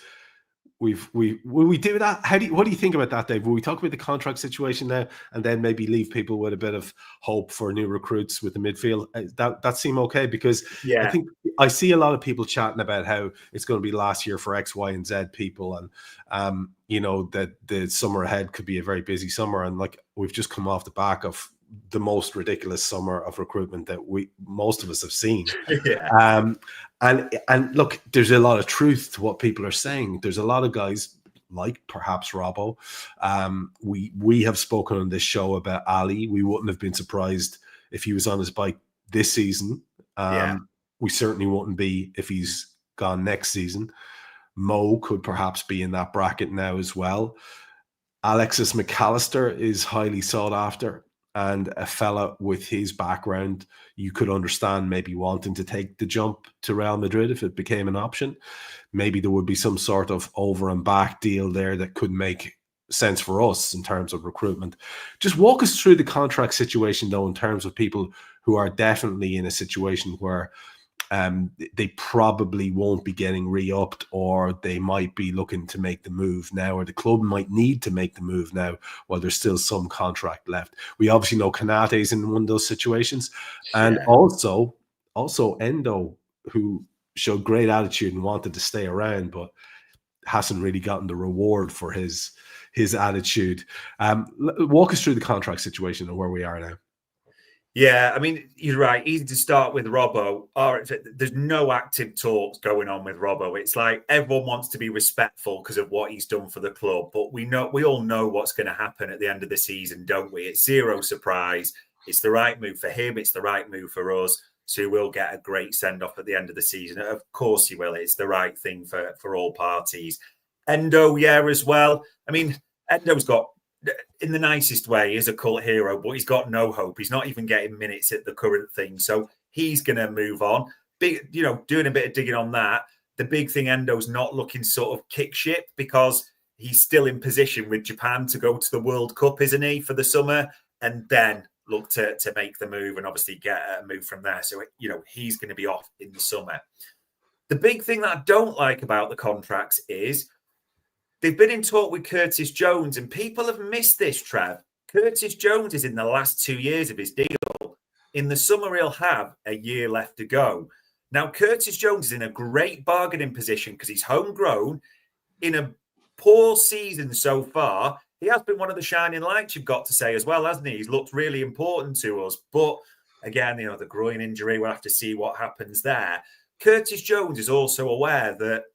will we do that? What do you think about that, Dave? Will we talk about the contract situation now and then maybe leave people with a bit of hope for new recruits with the midfield? That seem okay? Because I think I see a lot of people chatting about how it's going to be last year for X, Y, and Z people, and that the summer ahead could be a very busy summer, and like we've just come off the back of the most ridiculous summer of recruitment that most of us have seen. Yeah. And look, there's a lot of truth to what people are saying. There's a lot of guys like perhaps Robbo. We have spoken on this show about Ali. We wouldn't have been surprised if he was on his bike this season. We certainly wouldn't be if he's gone next season. Mo could perhaps be in that bracket now as well. Alexis McAllister is highly sought after, and a fella with his background, you could understand maybe wanting to take the jump to Real Madrid if it became an option. Maybe there would be some sort of over and back deal there that could make sense for us in terms of recruitment. Just walk us through the contract situation, though, in terms of people who are definitely in a situation where they probably won't be getting re-upped, or they might be looking to make the move now, or the club might need to make the move now while there's still some contract left. We obviously know Konate's in one of those situations. And also Endo, who showed great attitude and wanted to stay around, but hasn't really gotten the reward for his attitude. Walk us through the contract situation and where we are now. Yeah, I mean, you're right. Easy to start with Robbo. There's no active talks going on with Robbo. It's like everyone wants to be respectful because of what he's done for the club, but we all know what's going to happen at the end of the season, don't we? It's zero surprise. It's the right move for him. It's the right move for us. So we'll get a great send-off at the end of the season. Of course he will. It's the right thing for all parties. Endo, yeah, as well. I mean, Endo's got, in the nicest way, is a cult hero, but he's got no hope. He's not even getting minutes at the current thing. So he's going to move on. Doing a bit of digging on that. The big thing, Endo's not looking sort of kick ship because he's still in position with Japan to go to the World Cup, isn't he, for the summer? And then look to make the move and obviously get a move from there. So, he's going to be off in the summer. The big thing that I don't like about the contracts is they've been in talk with Curtis Jones, and people have missed this, Trev. Curtis Jones is in the last 2 years of his deal. In the summer, he'll have a year left to go. Now, Curtis Jones is in a great bargaining position because he's homegrown. In a poor season so far, he has been one of the shining lights, you've got to say, as well, hasn't he? He's looked really important to us. But again, the groin injury, we'll have to see what happens there. Curtis Jones is also aware that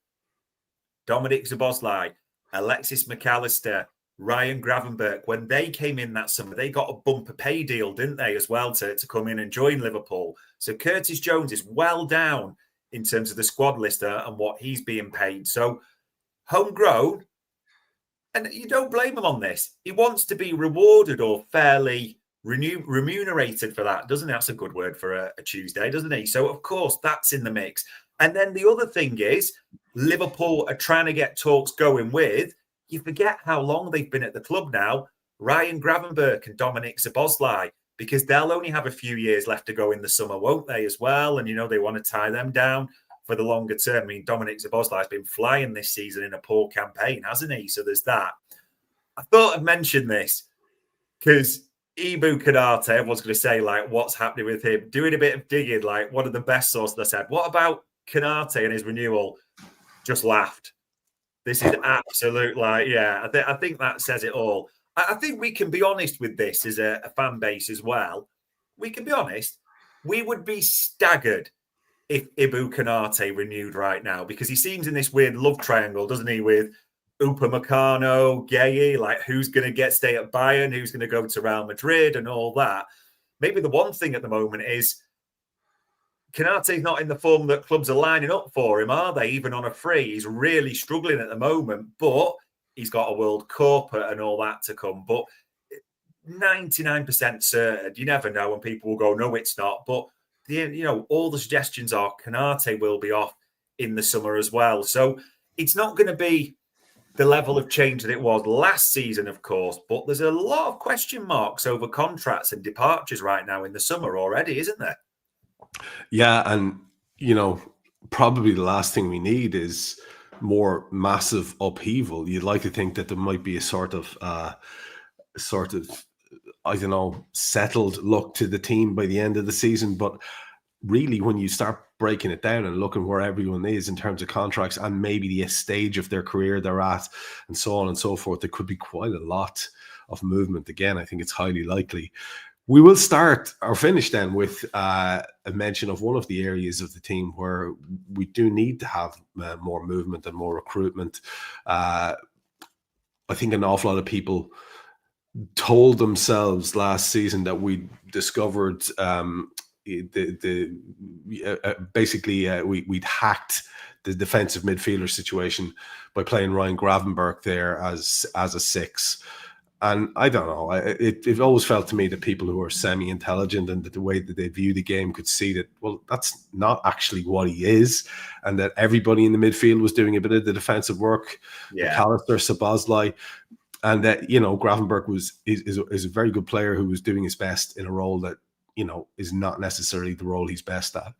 Dominic Szoboszlai, Alexis McAllister, Ryan Gravenberch, when they came in that summer, they got a bumper pay deal, didn't they, as well, to come in and join Liverpool. So Curtis Jones is well down in terms of the squad list and what he's being paid. So homegrown, and you don't blame him on this. He wants to be rewarded or fairly remunerated for that, doesn't he? That's a good word for a Tuesday, doesn't he? So, of course, that's in the mix. And then the other thing is Liverpool are trying to get talks going with, you forget how long they've been at the club now, Ryan Gravenberch and Dominic Szoboszlai, because they'll only have a few years left to go in the summer, won't they, as well? And, they want to tie them down for the longer term. I mean, Dominic Szoboszlai has been flying this season in a poor campaign, hasn't he? So there's that. I thought I'd mention this because Ibu Konate, everyone's going to say, like, what's happening with him? Doing a bit of digging, like, one of the best sources I said, what about Konate and his renewal? Just laughed. This is absolute, I think that says it all. I think we can be honest with this as a fan base as well. We can be honest. We would be staggered if Ibu Konate renewed right now, because he seems in this weird love triangle, doesn't he, with Upamecano, Gueye, like who's going to stay at Bayern, who's going to go to Real Madrid and all that. Maybe the one thing at the moment is Konate's not in the form that clubs are lining up for him, are they? Even on a free, he's really struggling at the moment, but he's got a World Cup and all that to come. But 99% certain, you never know, and people will go, no, it's not. But all the suggestions are Konate will be off in the summer as well. So it's not going to be the level of change that it was last season, of course, but there's a lot of question marks over contracts and departures right now in the summer already, isn't there? Yeah, and probably the last thing we need is more massive upheaval. You'd like to think that there might be a sort of I don't know, settled look to the team by the end of the season. But really, when you start breaking it down and looking where everyone is in terms of contracts and maybe the stage of their career they're at and so on and so forth, there could be quite a lot of movement. Again, I think it's highly likely. We will start or finish then with a mention of one of the areas of the team where we do need to have more movement and more recruitment. I think an awful lot of people told themselves last season that we discovered we'd hacked the defensive midfielder situation by playing Ryan Gravenberch there as a six. And I don't know, it always felt to me that people who are semi-intelligent and the way that they view the game could see that, well, that's not actually what he is, and that everybody in the midfield was doing a bit of the defensive work. Yeah. McAllister, Szoboszlai, and that, Gravenberch is a very good player who was doing his best in a role that, is not necessarily the role he's best at.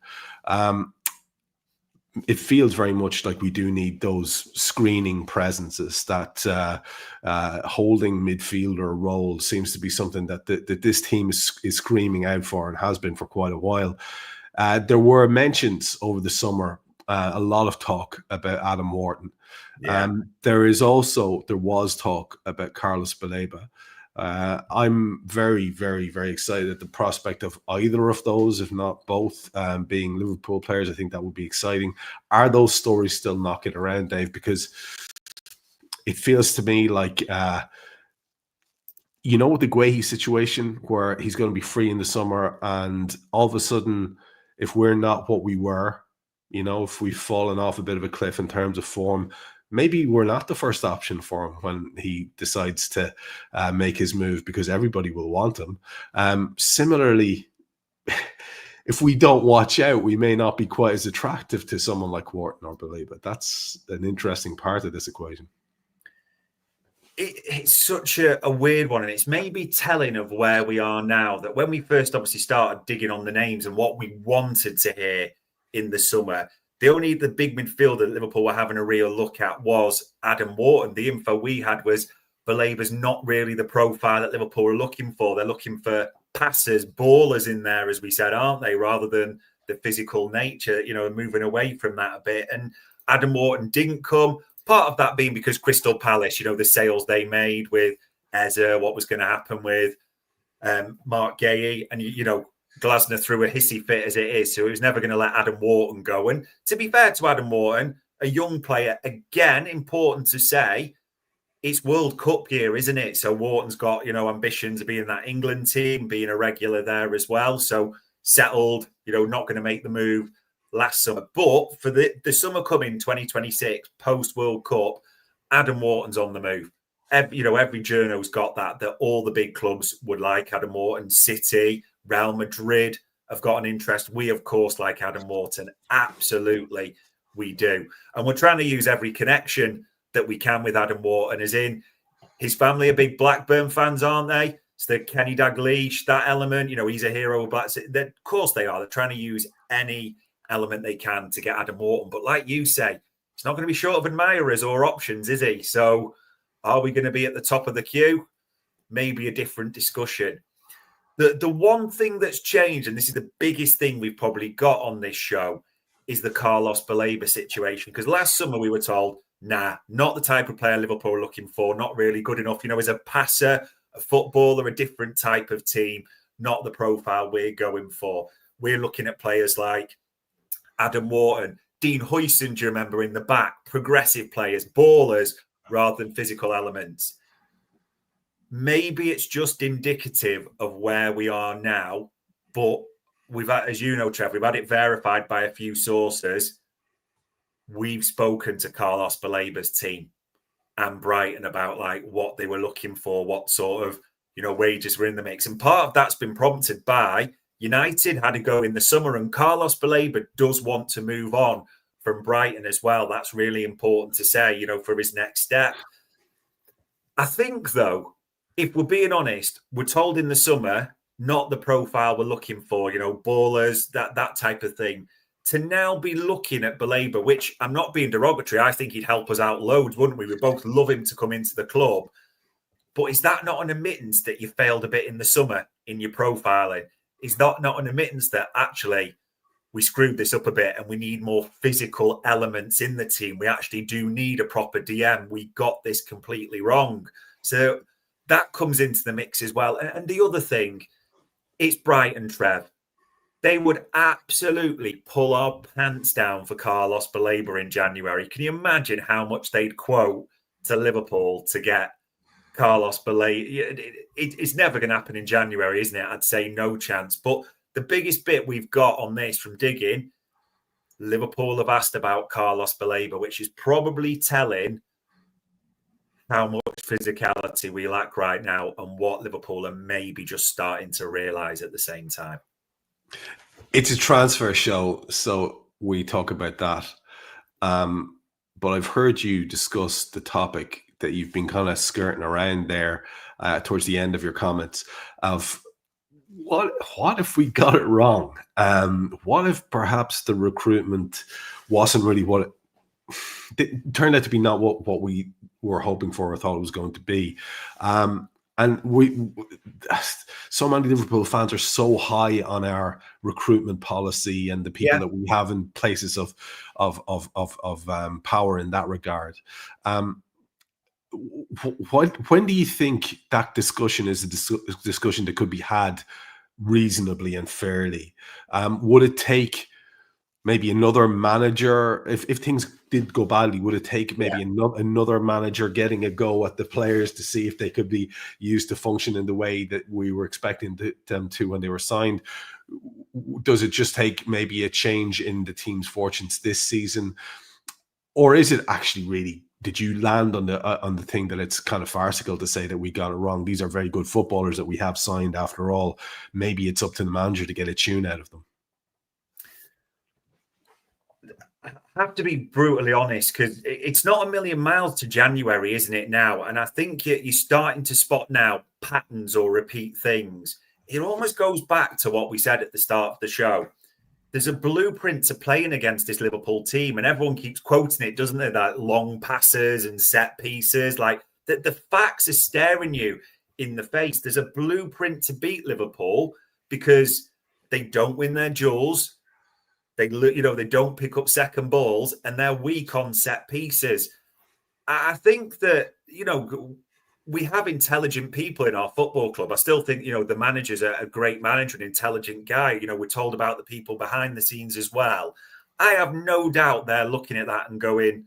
it feels very much like we do need those screening presences. That holding midfielder role seems to be something that this team is screaming out for and has been for quite a while. There were mentions over the summer, a lot of talk about Adam Wharton. Yeah. There was talk about Carlos Baleba. I'm very, very, very excited at the prospect of either of those, if not both, being Liverpool players. I think that would be exciting. Are those stories still knocking around, Dave? Because it feels to me like, with the Guehi situation where he's going to be free in the summer, and all of a sudden, if we're not what we were, if we've fallen off a bit of a cliff in terms of form, maybe we're not the first option for him when he decides to make his move, because everybody will want him. Similarly, if we don't watch out, we may not be quite as attractive to someone like Wharton or Baleba. That's an interesting part of this equation. It's such a weird one, and it's maybe telling of where we are now, that when we first obviously started digging on the names and what we wanted to hear in the summer, the big midfielder that Liverpool were having a real look at was Adam Wharton. The info we had was Baleba's not really the profile that Liverpool are looking for. They're looking for passers, ballers in there, as we said, aren't they? Rather than the physical nature, moving away from that a bit. And Adam Wharton didn't come. Part of that being because Crystal Palace, the sales they made with Eze, what was going to happen with Mark Guehi, and, Glasner threw a hissy fit as it is, so he was never going to let Adam Wharton go. And to be fair to Adam Wharton, a young player, again, important to say, it's World Cup year, isn't it? So Wharton's got, ambitions of being that England team, being a regular there as well. So settled, not going to make the move last summer. But for the summer coming, 2026, post-World Cup, Adam Wharton's on the move. Every journo's got that all the big clubs would like Adam Wharton. City, Real Madrid have got an interest. We, of course, like Adam Wharton. Absolutely, we do. And we're trying to use every connection that we can with Adam Wharton, as in his family are big Blackburn fans, aren't they? It's the Kenny Dalglish, that element. He's a hero of Black. Of course they are. They're trying to use any element they can to get Adam Wharton. But like you say, he's not going to be short of admirers or options, is he? So are we going to be at the top of the queue? Maybe a different discussion. The one thing that's changed, and this is the biggest thing we've probably got on this show, is the Carlos Baleba situation. Because last summer we were told, nah, not the type of player Liverpool are looking for, not really good enough. As a passer, a footballer, a different type of team, not the profile we're going for. We're looking at players like Adam Wharton, Dean Huijsen, do you remember, in the back, progressive players, ballers, rather than physical elements. Maybe it's just indicative of where we are now, but we've had, as you know, Trev, we've had it verified by a few sources. We've spoken to Carlos Baleba's team and Brighton about what they were looking for, what sort of, wages were in the mix. And part of that's been prompted by United had to go in the summer, and Carlos Baleba does want to move on from Brighton as well. That's really important to say, for his next step. I think, though, if we're being honest, we're told in the summer, not the profile we're looking for, ballers, that type of thing. To now be looking at Baleba, which I'm not being derogatory, I think he'd help us out loads, wouldn't we? We both love him to come into the club. But is that not an admittance that you failed a bit in the summer in your profiling? Is that not an admittance that actually we screwed this up a bit and we need more physical elements in the team? We actually do need a proper DM. We got this completely wrong. So that comes into the mix as well. And the other thing, it's Brighton, Trev. They would absolutely pull our pants down for Carlos Baleba in January. Can you imagine how much they'd quote to Liverpool to get Carlos Baleba? It's never going to happen in January, isn't it? I'd say no chance. But the biggest bit we've got on this from digging, Liverpool have asked about Carlos Baleba, which is probably telling how much physicality we lack right now and what Liverpool are maybe just starting to realise at the same time. It's a transfer show, so we talk about that. But I've heard you discuss the topic that you've been kind of skirting around there towards the end of your comments of what if we got it wrong? What if perhaps the recruitment wasn't really what it turned out to be, not what we were hoping for or thought it was going to be. And so many Liverpool fans are so high on our recruitment policy and the people that we have in places of power in that regard. When do you think that discussion is a discussion that could be had reasonably and fairly? Would it take maybe another manager, if things did go badly, would it take maybe another manager getting a go at the players to see if they could be used to function in the way that we were expecting them to when they were signed? Does it just take maybe a change in the team's fortunes this season? Or is it actually really, did you land on the thing that it's kind of farcical to say that we got it wrong? These are very good footballers that we have signed after all. Maybe it's up to the manager to get a tune out of them. I have to be brutally honest, because it's not a million miles to January, isn't it now? And I think you're starting to spot now patterns or repeat things. It almost goes back to what we said at the start of the show. There's a blueprint to playing against this Liverpool team, and everyone keeps quoting it, doesn't it? That long passes and set pieces, like the facts are staring you in the face. There's a blueprint to beat Liverpool because they don't win their duels. They don't pick up second balls, and they're weak on set pieces. I think that, we have intelligent people in our football club. I still think, the manager's a great manager, an intelligent guy. We're told about the people behind the scenes as well. I have no doubt they're looking at that and going,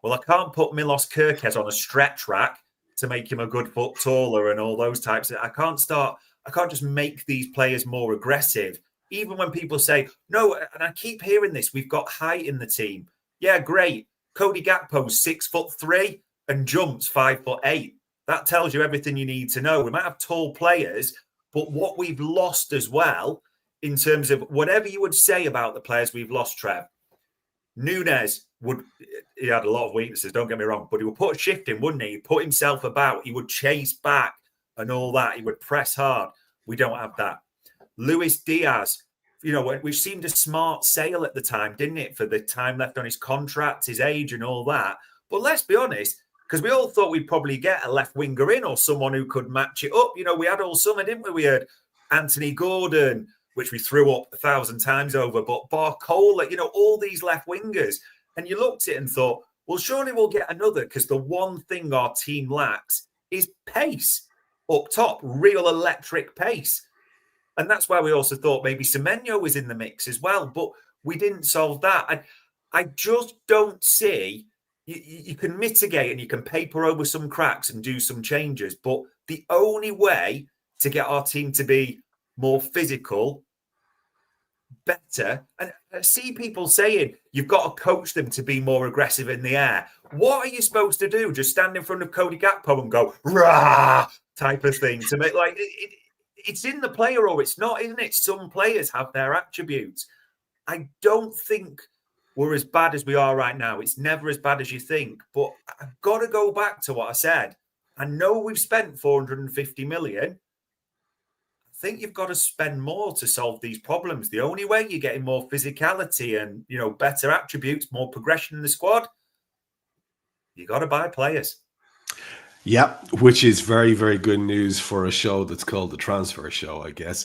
well, I can't put Milos Kerkez on a stretch rack to make him a good foot taller and all those types. I can't just make these players more aggressive. Even when people say, no, and I keep hearing this, we've got height in the team. Yeah, great. Cody Gakpo's 6'3" and jumps 5'8". That tells you everything you need to know. We might have tall players, but what we've lost as well, in terms of whatever you would say about the players we've lost, Trev, Nunes he had a lot of weaknesses, don't get me wrong, but he would put a shift in, wouldn't he? He'd put himself about, he would chase back and all that. He would press hard. We don't have that. Luis Diaz, which seemed a smart sale at the time, didn't it? For the time left on his contract, his age and all that. But let's be honest, because we all thought we'd probably get a left winger in or someone who could match it up. We had all summer, didn't we? We had Anthony Gordon, which we threw up 1,000 times over, but Barcola, all these left wingers. And you looked at it and thought, well, surely we'll get another, because the one thing our team lacks is pace up top, real electric pace. And that's why we also thought maybe Semenyo was in the mix as well, but we didn't solve that. And I just don't see, you can mitigate and you can paper over some cracks and do some changes, but the only way to get our team to be more physical, better, and I see people saying you've got to coach them to be more aggressive in the air. What are you supposed to do? Just stand in front of Cody Gakpo and go, rah, type of thing to make it's in the player or it's not, isn't it? Some players have their attributes. I don't think we're as bad as we are right now. It's never as bad as you think. But I've got to go back to what I said. I know we've spent 450 million. I think you've got to spend more to solve these problems. The only way you're getting more physicality and, better attributes, more progression in the squad, you got to buy players. Yeah, which is very, very good news for a show that's called The Transfer Show, I guess,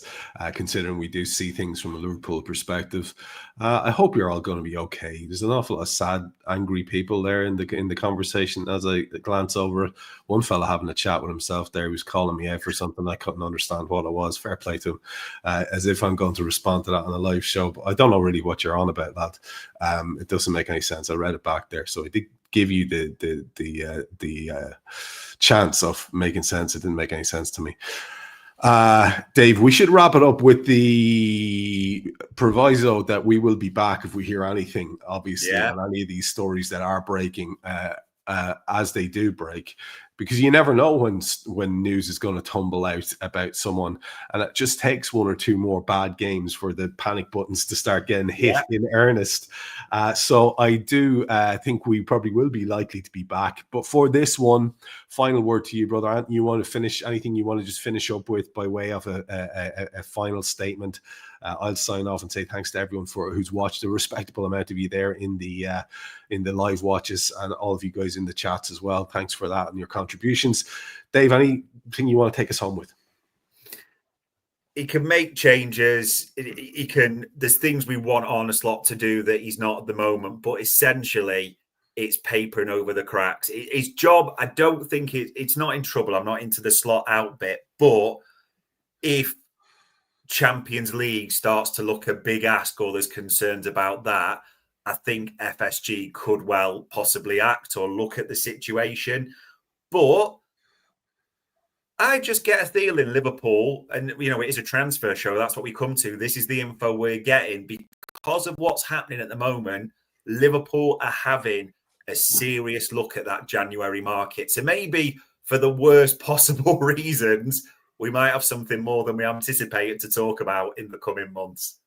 considering we do see things from a Liverpool perspective. I hope you're all going to be okay. There's an awful lot of sad, angry people there in the conversation as I glance over it. One fella having a chat with himself there, he was calling me out for something. I couldn't understand what it was. Fair play to him, as if I'm going to respond to that on a live show. But I don't know really what you're on about, lad. It doesn't make any sense. I read it back there. So I did give you the chance of making sense. It didn't make any sense to me. Dave, we should wrap it up with the proviso that we will be back if we hear anything, obviously, on any of these stories that are breaking as they do break. because you never know when news is going to tumble out about someone, and it just takes one or two more bad games for the panic buttons to start getting hit in earnest. So I do think we probably will be likely to be back. But for this one, final word to you, brother Ant. You want to finish anything you want to just finish up with by way of a final statement? I'll sign off and say thanks to everyone who's watched, a respectable amount of you there in the live watches, and all of you guys in the chats as well. Thanks for that and your contributions. Dave, anything you want to take us home with? He can make changes. He can. There's things we want Arne Slot to do that he's not at the moment, but essentially it's papering over the cracks. His job, I don't think it's not in trouble. I'm not into the slot out bit, but if Champions League starts to look a big ask, or there's concerns about that, I think FSG could well possibly act or look at the situation. But I just get a feeling Liverpool, and it is a transfer show, that's what we come to. This is the info we're getting. Because of what's happening at the moment, Liverpool are having a serious look at that January market. So maybe for the worst possible reasons, we might have something more than we anticipated to talk about in the coming months.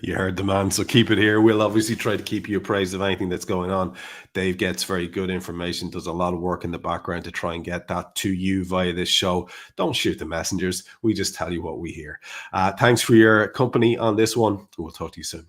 You heard the man, so keep it here. We'll obviously try to keep you appraised of anything that's going on. Dave gets very good information, does a lot of work in the background to try and get that to you via this show. Don't shoot the messengers. We just tell you what we hear. Thanks for your company on this one. We'll talk to you soon.